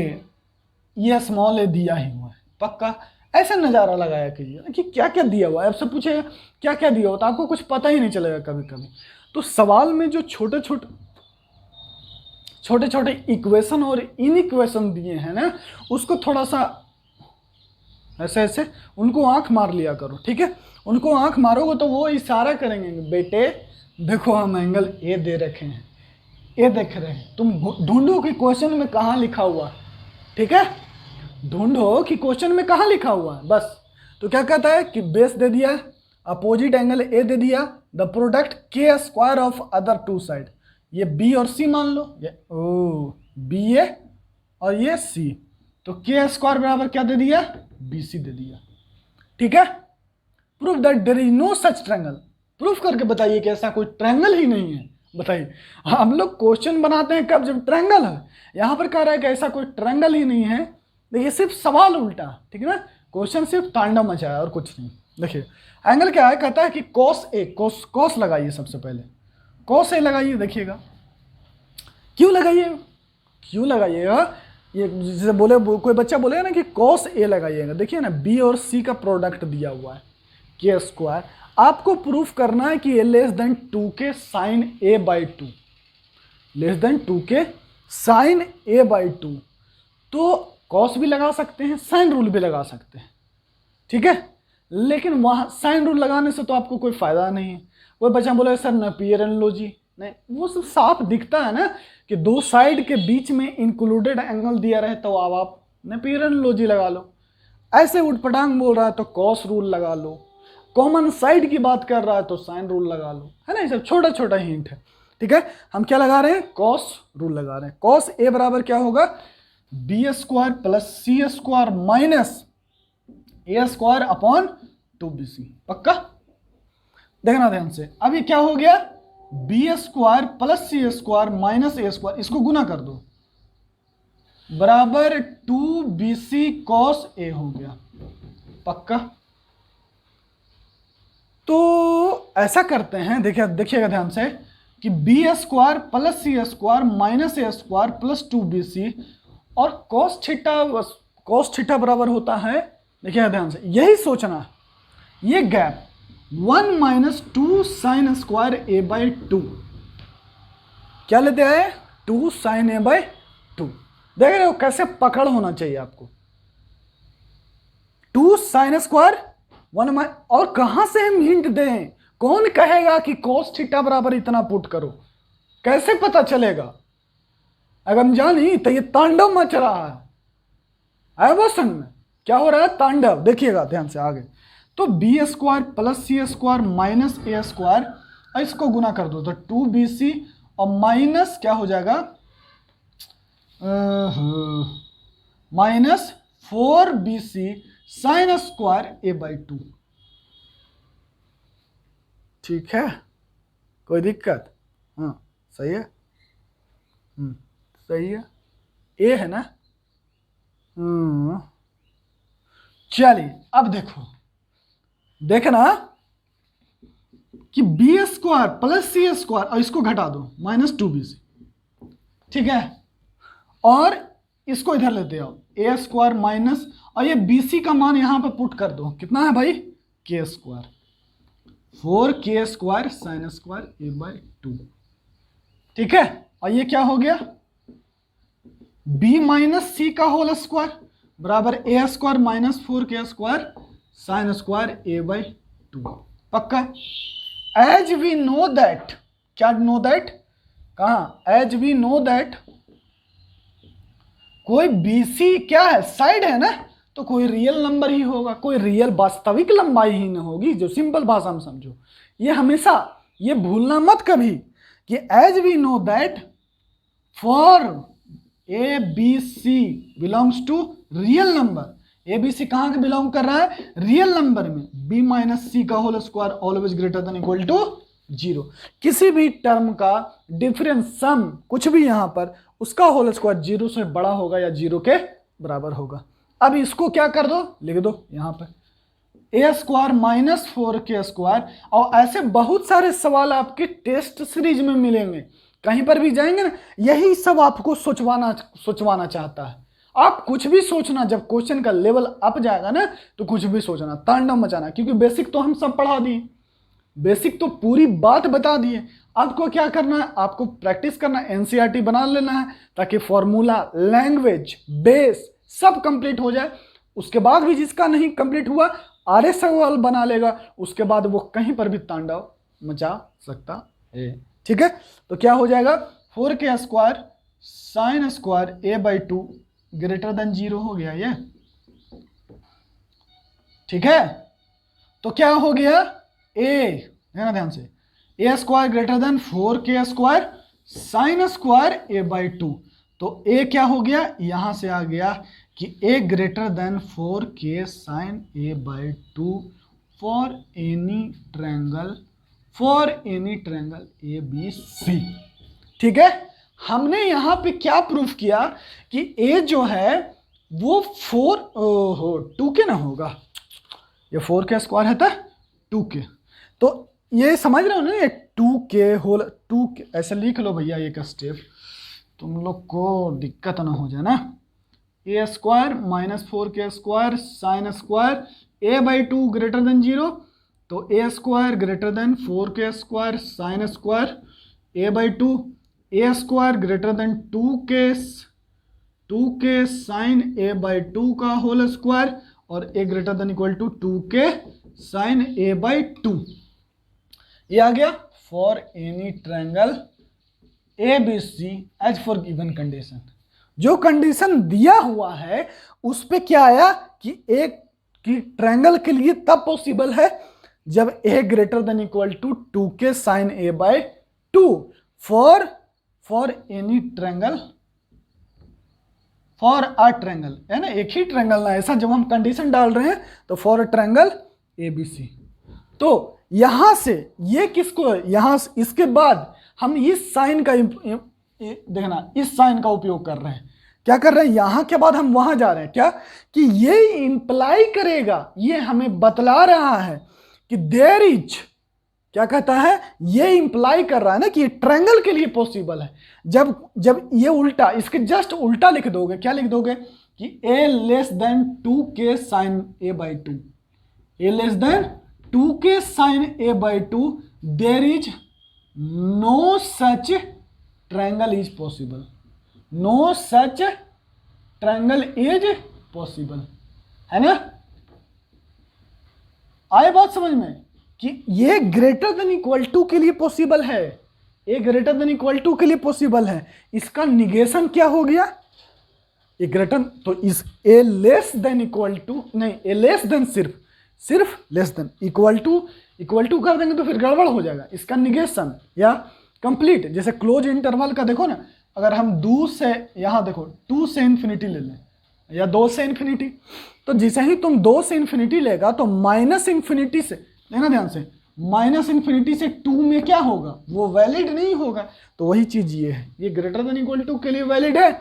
ये स्मॉल ए दिया ही हुआ है, पक्का। ऐसा नज़ारा लगाया कीजिए कि क्या क्या दिया हुआ है, आपसे पूछेगा क्या क्या दिया हुआ, तो आपको कुछ पता ही नहीं चलेगा कभी कभी। तो सवाल में जो छोटे छोटे छोटे छोटे इक्वेशन और इन इक्वेशन दिए हैं ना, उसको थोड़ा सा ऐसे ऐसे उनको आंख मार लिया करो, ठीक है। उनको आंख मारोगे तो वो इशारा करेंगे, बेटे देखो हम एंगल ए दे रखे हैं, ए देख रहे हैं, तुम ढूंढो कि क्वेश्चन में कहाँ लिखा हुआ है, ठीक है। ढूंढो कि क्वेश्चन में कहाँ लिखा हुआ है, बस। तो क्या कहता है कि बेस दे दिया, अपोजिट एंगल ए दे दिया, द प्रोडक्ट के square of other two side, ये बी और सी मान लो, ये ओ बी ए और ये सी, तो के स्क्वायर बराबर क्या दे दिया, बी सी दे दिया, ठीक है। Proof that there is no such triangle, proof करके बताइए कि ऐसा कोई ट्रायंगल ही नहीं है, बताइए। हम लोग क्वेश्चन बनाते हैं कब, जब ट्रायंगल है। यहां पर कह रहा है कि ऐसा कोई ट्रायंगल ही नहीं है, देखिए सिर्फ सवाल उल्टा, ठीक है ना, क्वेश्चन सिर्फ तांडव मचाया और कुछ नहीं। देखिए एंगल क्या है, कहता है कि कॉस ए, कॉस लगाइए, सबसे पहले कॉस ए लगाइए, देखिएगा क्यों लगाइएगा, ये जैसे बोले कोई बच्चा बोलेगा ना कि कॉस ए लगाइएगा, देखिए ना बी और सी का प्रोडक्ट दिया हुआ है के स्क्वायर, आपको प्रूफ करना है कि ए लेस देन 2 के sine a by 2, less than 2 के साइन ए बाई 2, तो कॉस भी लगा सकते हैं, साइन रूल भी लगा सकते हैं, ठीक है। लेकिन वहाँ साइन रूल लगाने से तो आपको कोई फायदा नहीं है। कोई बच्चा बोले सर नेपियर एनालॉजी, नहीं, वो सब साफ दिखता है ना कि दो साइड के बीच में इंक्लूडेड एंगल दिया रहे, तो अब आप नेपियर एनालॉजी लगा लो। ऐसे उठपटांग बोल रहा है तो कॉस रूल लगा लो, कॉमन साइड की बात कर रहा है तो साइन रूल लगा लो, है ना। ये सब छोटा छोटा हिंट है, ठीक है। हम क्या लगा रहे हैं, कॉस रूल लगा रहे हैं। कॉस ए बराबर क्या होगा, बी स्क्वायर प्लस सी स्क्वायर माइनस ए स्क्वायर अपॉन 2bc, पक्का। देखना ध्यान से, अब ये क्या हो गया, बी स्क्वायर प्लस सी स्क्वायर माइनस ए स्क्वायर, इसको गुना कर दो, बराबर 2bc कॉस ए हो गया, पक्का। तो ऐसा करते हैं, देखिएगा ध्यान से कि बी स्क्वायर प्लस सी स्क्वायर माइनस ए स्क्वायर प्लस 2bc और कॉस थीटा बराबर होता है, देखिएगा ध्यान से, यही सोचना, ये gap 1 minus 2 sign square A by 2, क्या लेते हैं, 2 साइन ए बाई 2। देख रहे हो कैसे पकड़ होना चाहिए आपको, 2 साइन स्क्वायर 1 और कहां से हम हिंट दें, कौन कहेगा कि कॉस थीटा बराबर इतना पुट करो, कैसे पता चलेगा। अगर हम जानी तो ये तांडव मच रहा है वो संग में, क्या हो रहा है, तांडव। देखिएगा ध्यान से आगे, तो बी स्क्वायर प्लस सी स्क्वायर माइनस ए स्क्वायर, इसको गुना कर दो तो 2bc और माइनस क्या हो जाएगा, minus 4bc sign square A by 2, ठीक है, कोई दिक्कत, हाँ सही है, सही है, ए है ना। चलिए अब देखना कि बी स्क्वायर प्लस सी स्क्वायर और इसको घटा दो माइनस 2bc, ठीक है, और इसको इधर लेते आओ ए स्क्वायर माइनस, और ये bc का मान यहां पे पुट कर दो, कितना है भाई, के square, 4k square sine square A by 2, ठीक है। और ये क्या हो गया, b माइनस सी का होल स्क्वायर बराबर A square minus 4k square sine square A by 2, पक्का। एज वी नो दैट, क्या नो दैट, कहा, एज वी नो दैट, कोई BC क्या है, साइड है ना, तो कोई रियल नंबर ही होगा, कोई रियल वास्तविक लंबाई ही ना होगी, जो सिंपल भाषा में समझो। ये हमेशा ये भूलना मत कभी कि as we know that for ABC belongs to real number, ABC कहां के बिलोंग कर रहा है, रियल नंबर में, b माइनस सी का whole square always greater than equal to 0, किसी भी टर्म का डिफरेंस सम कुछ भी यहां पर, उसका होल स्क्वायर 0 से बड़ा होगा या 0 के बराबर होगा। अब इसको क्या कर दो, लिख दो यहां पर ए स्क्वायर माइनस 4k स्क्वायर, और ऐसे बहुत सारे सवाल आपके टेस्ट सीरीज में मिलेंगे, कहीं पर भी जाएंगे ना, यही सब आपको सोचवाना चाहता है। आप कुछ भी सोचना, जब क्वेश्चन का लेवल अप जाएगा ना तो कुछ भी सोचना, तांडव मचाना, क्योंकि बेसिक तो हम सब पढ़ा दिए, बेसिक तो पूरी बात बता दिए, आपको क्या करना है, आपको प्रैक्टिस करना है, एनसीईआरटी बना लेना है ताकि फॉर्मूला, लैंग्वेज, बेस सब कंप्लीट हो जाए। उसके बाद भी जिसका नहीं कंप्लीट हुआ आरएस सवाल बना लेगा, उसके बाद वो कहीं पर भी तांडव मचा सकता है। ठीक है, तो क्या हो जाएगा 4k² sine square a/2 greater than 0 हो गया ये। ठीक है, तो क्या हो गया a, ध्यान से, a² greater than 4k² sine square a/2। तो a क्या हो गया, यहां से आ गया कि a greater than 4k sine a/2 for any triangle ABC। ठीक है, हमने यहां पे क्या प्रूफ किया कि a जो है वो 2k ना होगा, ये 4k² है था 2k। तो ये समझ रहे हो ना, ये 2k होल 2k ऐसे लिख लो भैया एक स्टेप, तुम लोग को दिक्कत ना हो जाए ना। a² minus 4k² sine square a/2 greater than 0, तो a² greater than 4k² sine square a/2, a² greater than 2k sine a/2 का होल स्क्वायर और a greater than equal to 2k sine a/2। ये आ गया for any triangle ABC as for given condition. जो condition दिया हुआ है उस पे क्या आया कि एक की ट्रायंगल के लिए तब पॉसिबल है जब a greater than equal to 2k sine a/2 for any triangle, for a triangle है ना, एक ही ट्रायंगल ना, ऐसा जब हम कंडीशन डाल रहे हैं तो फॉर अ ट्रायंगल ABC। तो यहां से ये किसको, यहां से इसके बाद हम इस साइन का देखना, इस साइन का उपयोग कर रहे हैं। क्या कर रहे हैं, यहां के बाद हम वहां जा रहे हैं, क्या कि ये इंप्लाई करेगा, ये हमें बतला रहा है कि देयर इज, क्या कहता है, ये इंप्लाई कर रहा है ना कि ट्रायंगल के लिए पॉसिबल है। जब ये उल्टा, इसके जस्ट उल्टा लिख दोगे, क्या लिख दोगे कि a less than 2k sine a/2, a less than 2k sine a/2 there is no such triangle is possible, no such triangle is possible, है ना। आए बात समझ में कि ये ग्रेटर देन इक्वल टू के लिए पॉसिबल है, ए ग्रेटर देन इक्वल टू के लिए पॉसिबल है। इसका निगेशन क्या हो गया, ए ग्रेटर, तो इस ए लेस देन इक्वल टू नहीं, ए लेस देन सिर्फ लेस देन, इक्वल टू कर देंगे तो फिर गड़बड़ हो जाएगा। इसका निगेशन या कंप्लीट, जैसे क्लोज इंटरवल का देखो ना, अगर हम 2 से, यहां देखो 2 से इन्फिनिटी ले लें या 2 से इन्फिनिटी, तो जैसे ही तुम 2 से इन्फिनिटी लेगा तो माइनस इन्फिनिटी से, देखना ध्यान से, माइनस इन्फिनिटी से 2 में क्या होगा, वो वैलिड नहीं होगा। तो वही चीज ये है, ये ग्रेटर देन इक्वल टू के लिए वैलिड है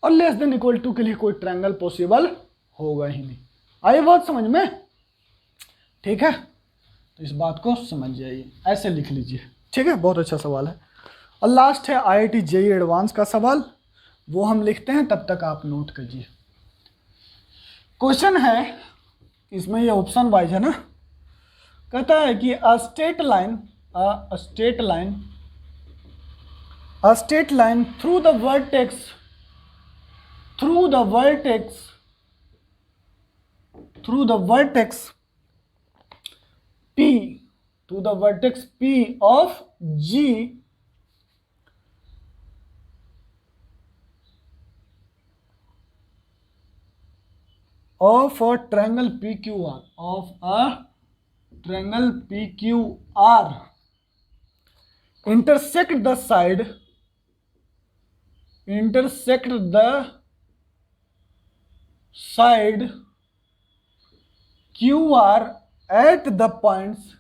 और लेस देन इक्वल टू के लिए कोई ट्रायंगल पॉसिबल होगा ही नहीं। आइए बात समझ में, ठीक है, तो इस बात को समझ जाइए, ऐसे लिख लीजिए, ठीक है, बहुत अच्छा सवाल है। और लास्ट है IIT JEE एडवांस का सवाल, वो हम लिखते हैं, तब तक आप नोट कीजिए। क्वेश्चन है, इसमें ये ऑप्शन वाइज है ना, कहता है कि a straight line through the vertex P of G of a triangle PQR intersect the side QR at the points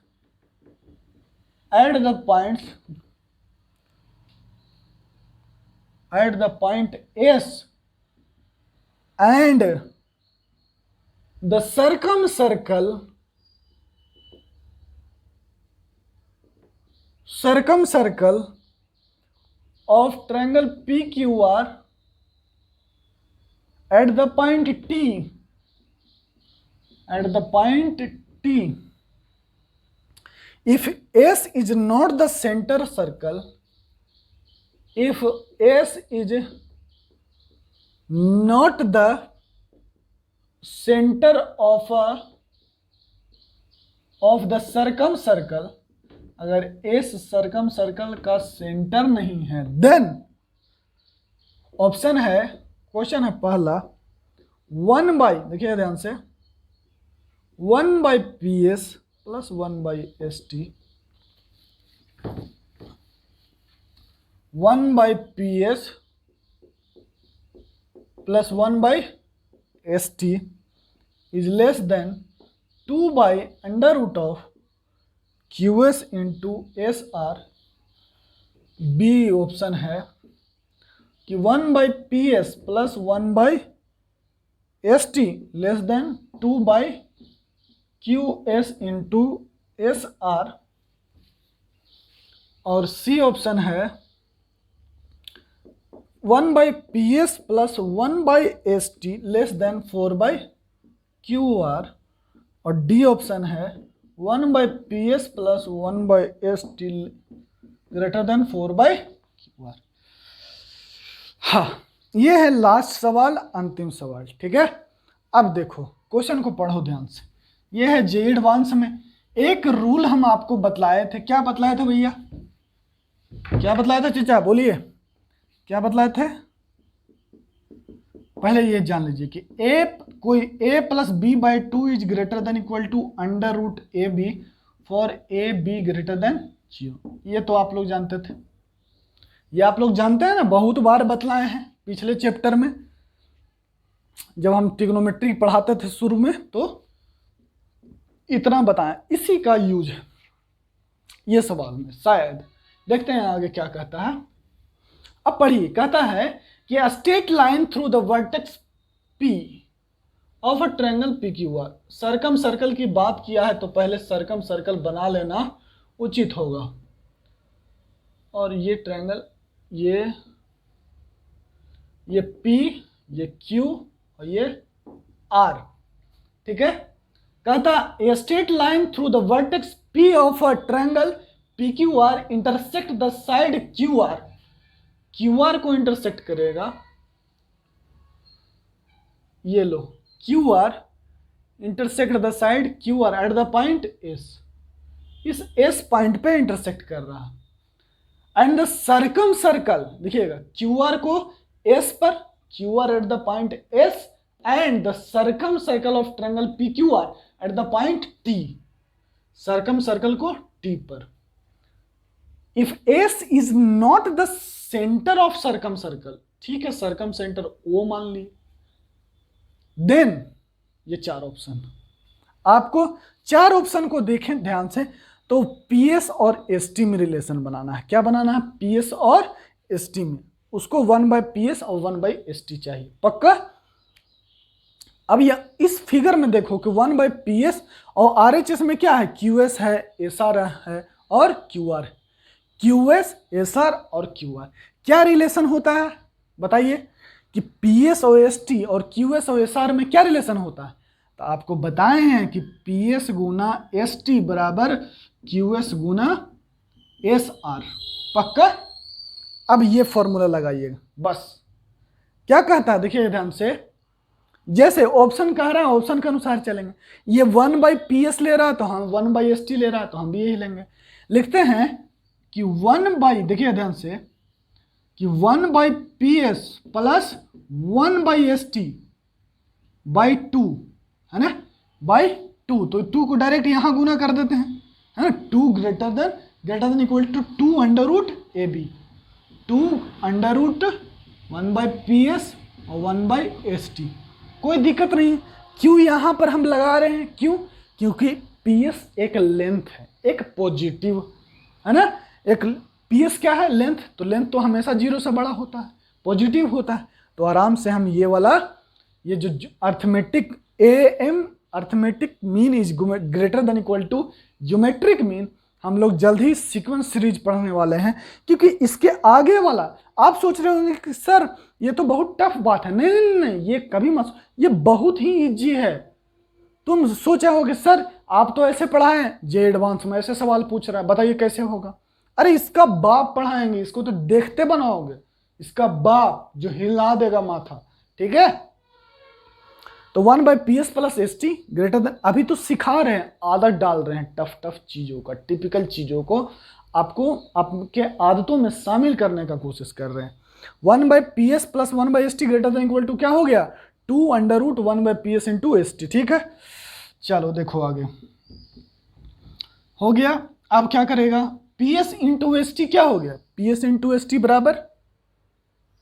point S and the circumcircle of triangle PQR at the point T if S is not the centre circle, if S is not the centre of the circum circle, अगर S circum circle का centre नहीं है, then option है, question है पहला 1 by, देखिए ध्यान से, 1 by P S plus 1 by S T, 1 by P S plus 1 by S T is less than 2 by under root of Q S into S R. B option है कि 1 by P S plus 1 by S T less than 2 by Q S into S R. और C option है 1 by P S plus 1 by S T less then 4 by Q R. और D option है 1 by P S plus 1 by S T greater than 4 by Q R. हाँ, ये है last सवाल, अंतिम सवाल, ठीक है। अब देखो क्वेश्चन को पढ़ो ध्यान से। ये है जेईई एडवांस में एक रूल हम आपको बतलाए थे। क्या बतलाए थे भैया, क्या बतलाए थे चीचा, बोलिए क्या बतलाए थे। पहले ये जान लीजिए कि कोई a plus B by 2 is greater than equal to under root A B for A B greater than 0। ये तो आप लोग जानते थे, ये आप लोग जानते हैं ना, बहुत बार बतलाए हैं पिछले चैप्टर में जब हम ट्रिग्नोमेट्री पढ़ाते थे शुरू में, तो इतना बताएं। इसी का यूज है ये सवाल में शायद। देखते हैं आगे क्या कहता है। अब पढ़िए, कहता है कि a straight line through the vertex P of a triangle PQR। Circum circle की बात किया है तो पहले सर्कम सर्कल बना लेना उचित होगा। और ये ट्रायंगल, ये P, ये Q और ये R, ठीक है। कहता a straight line through the vertex P of a triangle PQR intersect the side QR। QR को इंटरसेक्ट करेगा, ये लो QR intersect the side QR at the point S। इस S पॉइंट पे इंटरसेक्ट कर रहा है। एंड द सर्कम सर्कल, देखिएगा QR को S पर, QR at the point S and the circum circle of triangle PQR at the point T। Circum circle को T पर। If S is not the centre of circum circle, ठीक है, circum centre O मान ली, then ये 4 option, आपको 4 option को देखें ध्यान से, तो PS और ST में रिलेशन बनाना है। क्या बनाना है, PS और ST में, उसको 1 बाई PS और 1 बाई ST चाहिए, पक्का। अब यह इस फिगर में देखो कि 1 बाई PS और RHS में क्या है, QS है, SR है और QR है। QS, SR और QR क्या रिलेशन होता है बताइए, कि PS और ST और QS और SR में क्या रिलेशन होता है। तो आपको बताए हैं कि PS गुना ST बराबर QS गुना SR, पक्का। अब ये फॉर्मूला लगाइएगा बस। क्या कहता है देखिए ध्यान से, जैसे ऑप्शन कह रहा है ऑप्शन के अनुसार चलेंगे। ये 1 बाई PS ले रहा है तो हम 1 बाई ST ले रहा है तो हम भी यही लेंगे। लिखते हैं कि 1 बाई, देखिए ध्यान से, कि 1 by PS plus 1 by ST by 2, है ना, बाई 2। तो 2 को डायरेक्ट यहां गुना कर देते हैं, है ना। 2 greater than equal to 2 under root AB, 2 under root 1 by PS और 1 बाई ST। कोई दिक्कत नहीं। क्यों यहां पर हम लगा रहे हैं, क्यों, क्योंकि PS एक लेंथ है, एक पॉजिटिव, है ना। एक PS क्या है, लेंथ, तो लेंथ तो हमेशा 0 से बड़ा होता है, पॉजिटिव होता है। तो आराम से हम ये वाला, ये जो arithmetic AM arithmetic mean is greater than equal to geometric mean, हम लोग जल्द ही सीक्वेंस सीरीज पढ़ने वाले हैं। क्योंकि इसके आगे वाला आप सोच रहे होंगे कि सर ये तो बहुत टफ बात है। नहीं नहीं नहीं, ये कभी मत, ये बहुत ही इजी है। तुम सोचा होगे सर आप तो ऐसे पढ़ाएं, जे एडवांस में ऐसे सवाल पूछ रहा है, बताइए कैसे होगा। अरे इसका बाप पढ़ाएंगे, इसको तो देखते बनाओगे, इसका बाप जो हिला देगा माथा, ठीक है। तो 1/PS plus ST greater than, अभी तो सिखा रहे हैं, आदत डाल रहे हैं टफ टफ चीजों का, टिपिकल चीजों को आपको आपके आदतों में शामिल करने का कोशिश कर रहे हैं। 1/PS plus 1/ST greater than equal to क्या हो गया, 2√1/PS इंटू ST, ठीक है। चलो देखो आगे हो गया। अब क्या करेगा, PS इंटू ST क्या हो गया, PS इंटू ST बराबर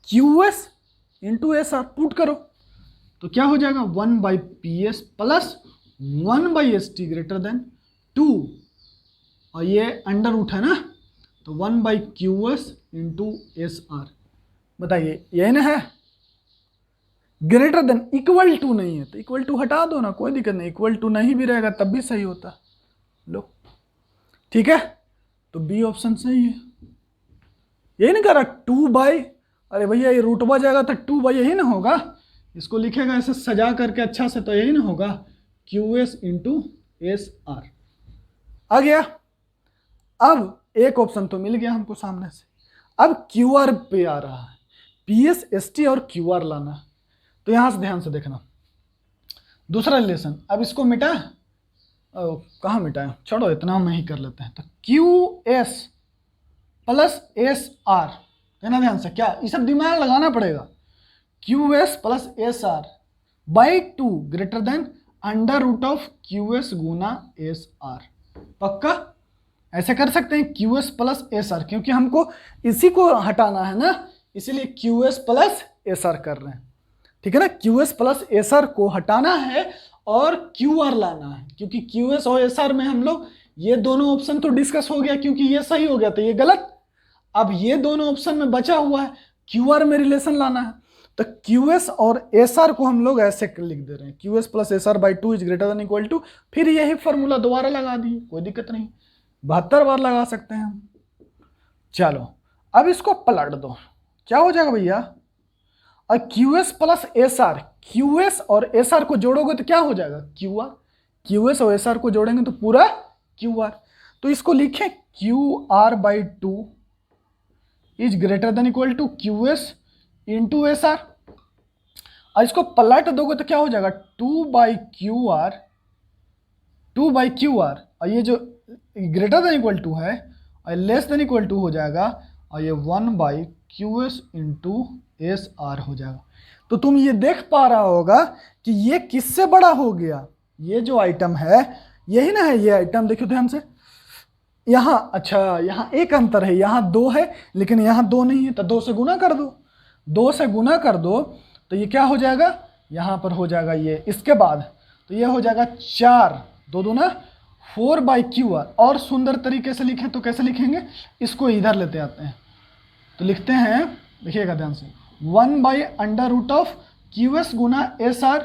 QS इंटू SR, पुट करो तो क्या हो जाएगा 1/PS plus 1/ST greater then 2, और ये अंडर रूट है ना, तो 1/QS इंटू SR। बताइए यही ना है, ग्रेटर देन, इक्वल टू नहीं है तो इक्वल टू हटा दो ना, कोई दिक्कत नहीं, इक्वल टू नहीं भी रहेगा तब भी सही होता। लो ठीक है, तो बी ऑप्शन सही है। यही नहीं करा 2/, अरे भैया ये रूटवा जाएगा तो 2/, यही ना होगा, इसको लिखेगा ऐसे सजा करके अच्छा से, तो यही ना होगा QS इंटू SR। आ गया। अब एक ऑप्शन तो मिल गया हमको सामने से, अब QR पे आ रहा है, PS ST और QR लाना, तो यहां से ध्यान से देखना दूसरा रिलेशन। अब इसको मिटा, कहाँ मिटाए, छोड़ो इतना हम ही कर लेते हैं। तो QS प्लस SR, कहना ध्यान से, क्या ये सब दिमाग लगाना पड़ेगा, QS plus SR by 2 greater than under root of QS गुना SR। पक्का ऐसे कर सकते हैं, QS प्लस SR, क्योंकि हमको इसी को हटाना है ना, इसीलिए QS प्लस SR कर रहे हैं, ठीक है ना। QS प्लस SR को हटाना है और QR लाना है, क्योंकि QS और SR में हम लोग, ये दोनों ऑप्शन तो डिस्कस हो गया, क्योंकि ये सही हो गया तो ये गलत। अब ये दोनों ऑप्शन में बचा हुआ है, QR में रिलेशन लाना है, तो QS और SR को हम लोग ऐसे लिख दे रहे हैं, QS plus SR by 2 is greater than equal to, फिर यही फॉर्मूला दोबारा लगा दिए, कोई दिक्कत नहीं, 72 बार लगा सकते हैं हम। चलो अब इसको पलट दो, क्या हो जाएगा भैया, और QS प्लस SR, QS और SR को जोड़ोगे तो क्या हो जाएगा QR, QS और SR को जोड़ेंगे तो पूरा QR, तो इसको लिखें QR by 2 is greater than equal to QS into SR, और इसको पलट दोगे तो क्या हो जाएगा 2/QR, और ये जो ग्रेटर देन इक्वल टू है और लेस देन इक्वल टू हो जाएगा, और ये 1/QS इंटू SR हो जाएगा। तो तुम ये देख पा रहा होगा कि ये किससे बड़ा हो गया, ये जो आइटम है यही ना है, ये आइटम देखो ध्यान से, यहाँ अच्छा यहाँ एक अंतर है, यहाँ 2 है लेकिन यहाँ 2 नहीं है, तो 2 से गुना कर दो, 2 से गुना कर दो तो ये क्या हो जाएगा, यहाँ पर हो जाएगा ये, इसके बाद तो ये हो जाएगा 4, 2 दूना 4/QR। और सुंदर तरीके से लिखें तो कैसे लिखेंगे, इसको इधर लेते आते हैं, तो लिखते हैं, देखिएगा ध्यान से, 1/अंडर रूट ऑफ QS गुना SR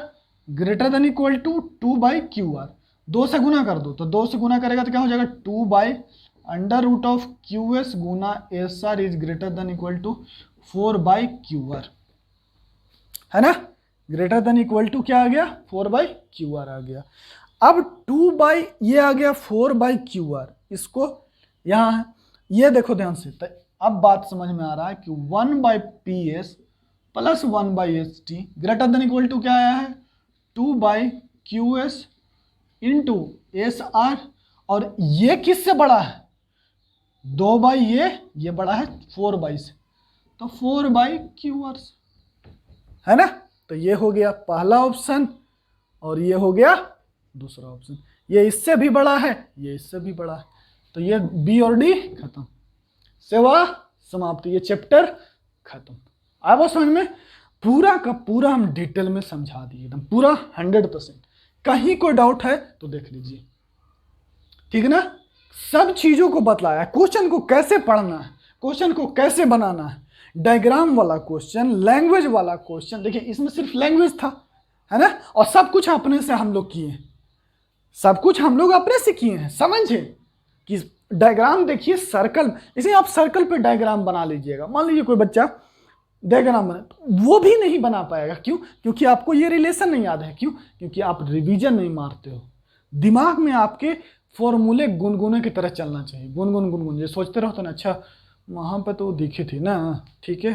greater than equal to 2/QR। 2 से गुना कर दो, तो 2 से गुना करेगा तो क्या हो जाएगा 2/अंडर रूट ऑफ QS गुना SR is greater than equal to 4/QR, है ना। ग्रेटर देन इक्वल टू क्या आ गया 4/QR आ गया। अब 2 ये आ गया 4/QR, इसको यहाँ है, ये देखो ध्यान से, तो अब बात समझ में आ रहा है कि 1/PS plus 1/ST greater than equal to क्या आया है 2/QS इंटू SR, और ये किससे बड़ा है 2 ये बड़ा है 4 से, तो 4/QR है ना। तो ये हो गया पहला ऑप्शन और ये हो गया दूसरा ऑप्शन, ये इससे भी बड़ा है, ये इससे भी बड़ा है, तो ये बी और डी खत्म, सेवा समाप्त, ये चैप्टर खत्म। अब समझ में, पूरा का पूरा हम डिटेल में समझा दिए, एकदम पूरा 100%। कहीं कोई डाउट है तो देख लीजिए, ठीक है ना। सब चीजों को बतलाया, क्वेश्चन को कैसे पढ़ना है, क्वेश्चन को कैसे बनाना है, डायग्राम वाला क्वेश्चन, लैंग्वेज वाला क्वेश्चन, देखिए इसमें सिर्फ लैंग्वेज था, है ना, और सब कुछ अपने से हम लोग किए, सब कुछ हम लोग अपने से किए हैं, समझे कि डायग्राम देखिए सर्कल, इसे आप सर्कल पे डायग्राम बना लीजिएगा, मान लीजिए कोई बच्चा डायग्राम बना, तो वो भी नहीं बना पाएगा, क्यों, क्योंकि आपको ये रिलेशन नहीं याद है, क्यों, क्योंकि आप रिवीजन नहीं मारते हो। दिमाग में आपके फॉर्मूले गुनगुने की तरह चलना चाहिए। गुनगुन गुनगुन, ये सोचते रहो तो ना, अच्छा वहाँ पे तो दिखी थी ना, ठीक है,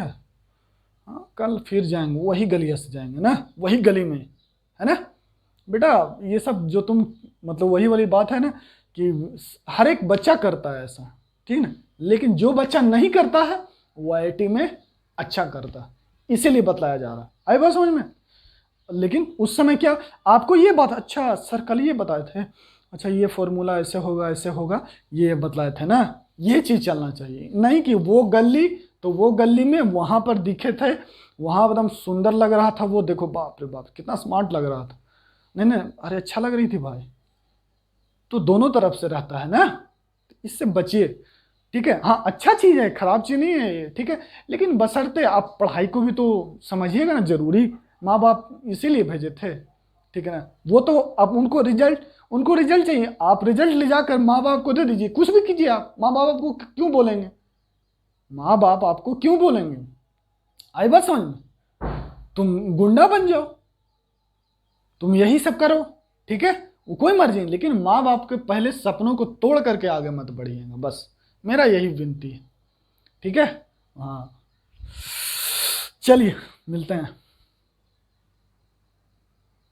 हाँ कल फिर जाएंगे वही गलिया से जाएंगे ना, वही गली में, है ना बेटा। ये सब जो तुम मतलब वही वाली बात है ना कि हर एक बच्चा करता है ऐसा, ठीक है ना, लेकिन जो बच्चा नहीं करता है वो आईआईटी में अच्छा करता है, इसीलिए बतलाया जा रहा है। आई बात समझ में? लेकिन उस समय क्या आपको ये बात, अच्छा सर कल ये बताए थे, अच्छा ये फॉर्मूला ऐसे होगा ऐसे होगा, ये बतलाए थे ना, ये चीज चलना चाहिए। नहीं कि वो गली तो वो गली में वहां पर दिखे थे, वहां एकदम सुंदर लग रहा था वो, देखो बाप रे बाप कितना स्मार्ट लग रहा था, नहीं नहीं अरे अच्छा लग रही थी भाई। तो दोनों तरफ से रहता है ना, इससे बचिए, ठीक है। हाँ अच्छा चीज है, खराब चीज नहीं है ये, ठीक है, लेकिन बशर्ते आप पढ़ाई को भी तो समझिएगा ना, जरूरी माँ बाप इसीलिए भेजे थे, ठीक है ना। वो तो अब उनको रिजल्ट चाहिए, आप रिजल्ट ले जाकर माँ बाप को दे दीजिए, कुछ भी कीजिए आप, माँ बाप आपको क्यों बोलेंगे, माँ बाप आपको क्यों बोलेंगे। आई बात समझ में? तुम गुंडा बन जाओ, तुम यही सब करो, ठीक है, वो कोई मर्जी नहीं, लेकिन माँ बाप के पहले सपनों को तोड़ करके आगे मत बढ़िएगा, बस मेरा यही विनती है, ठीक है। हाँ चलिए मिलते हैं।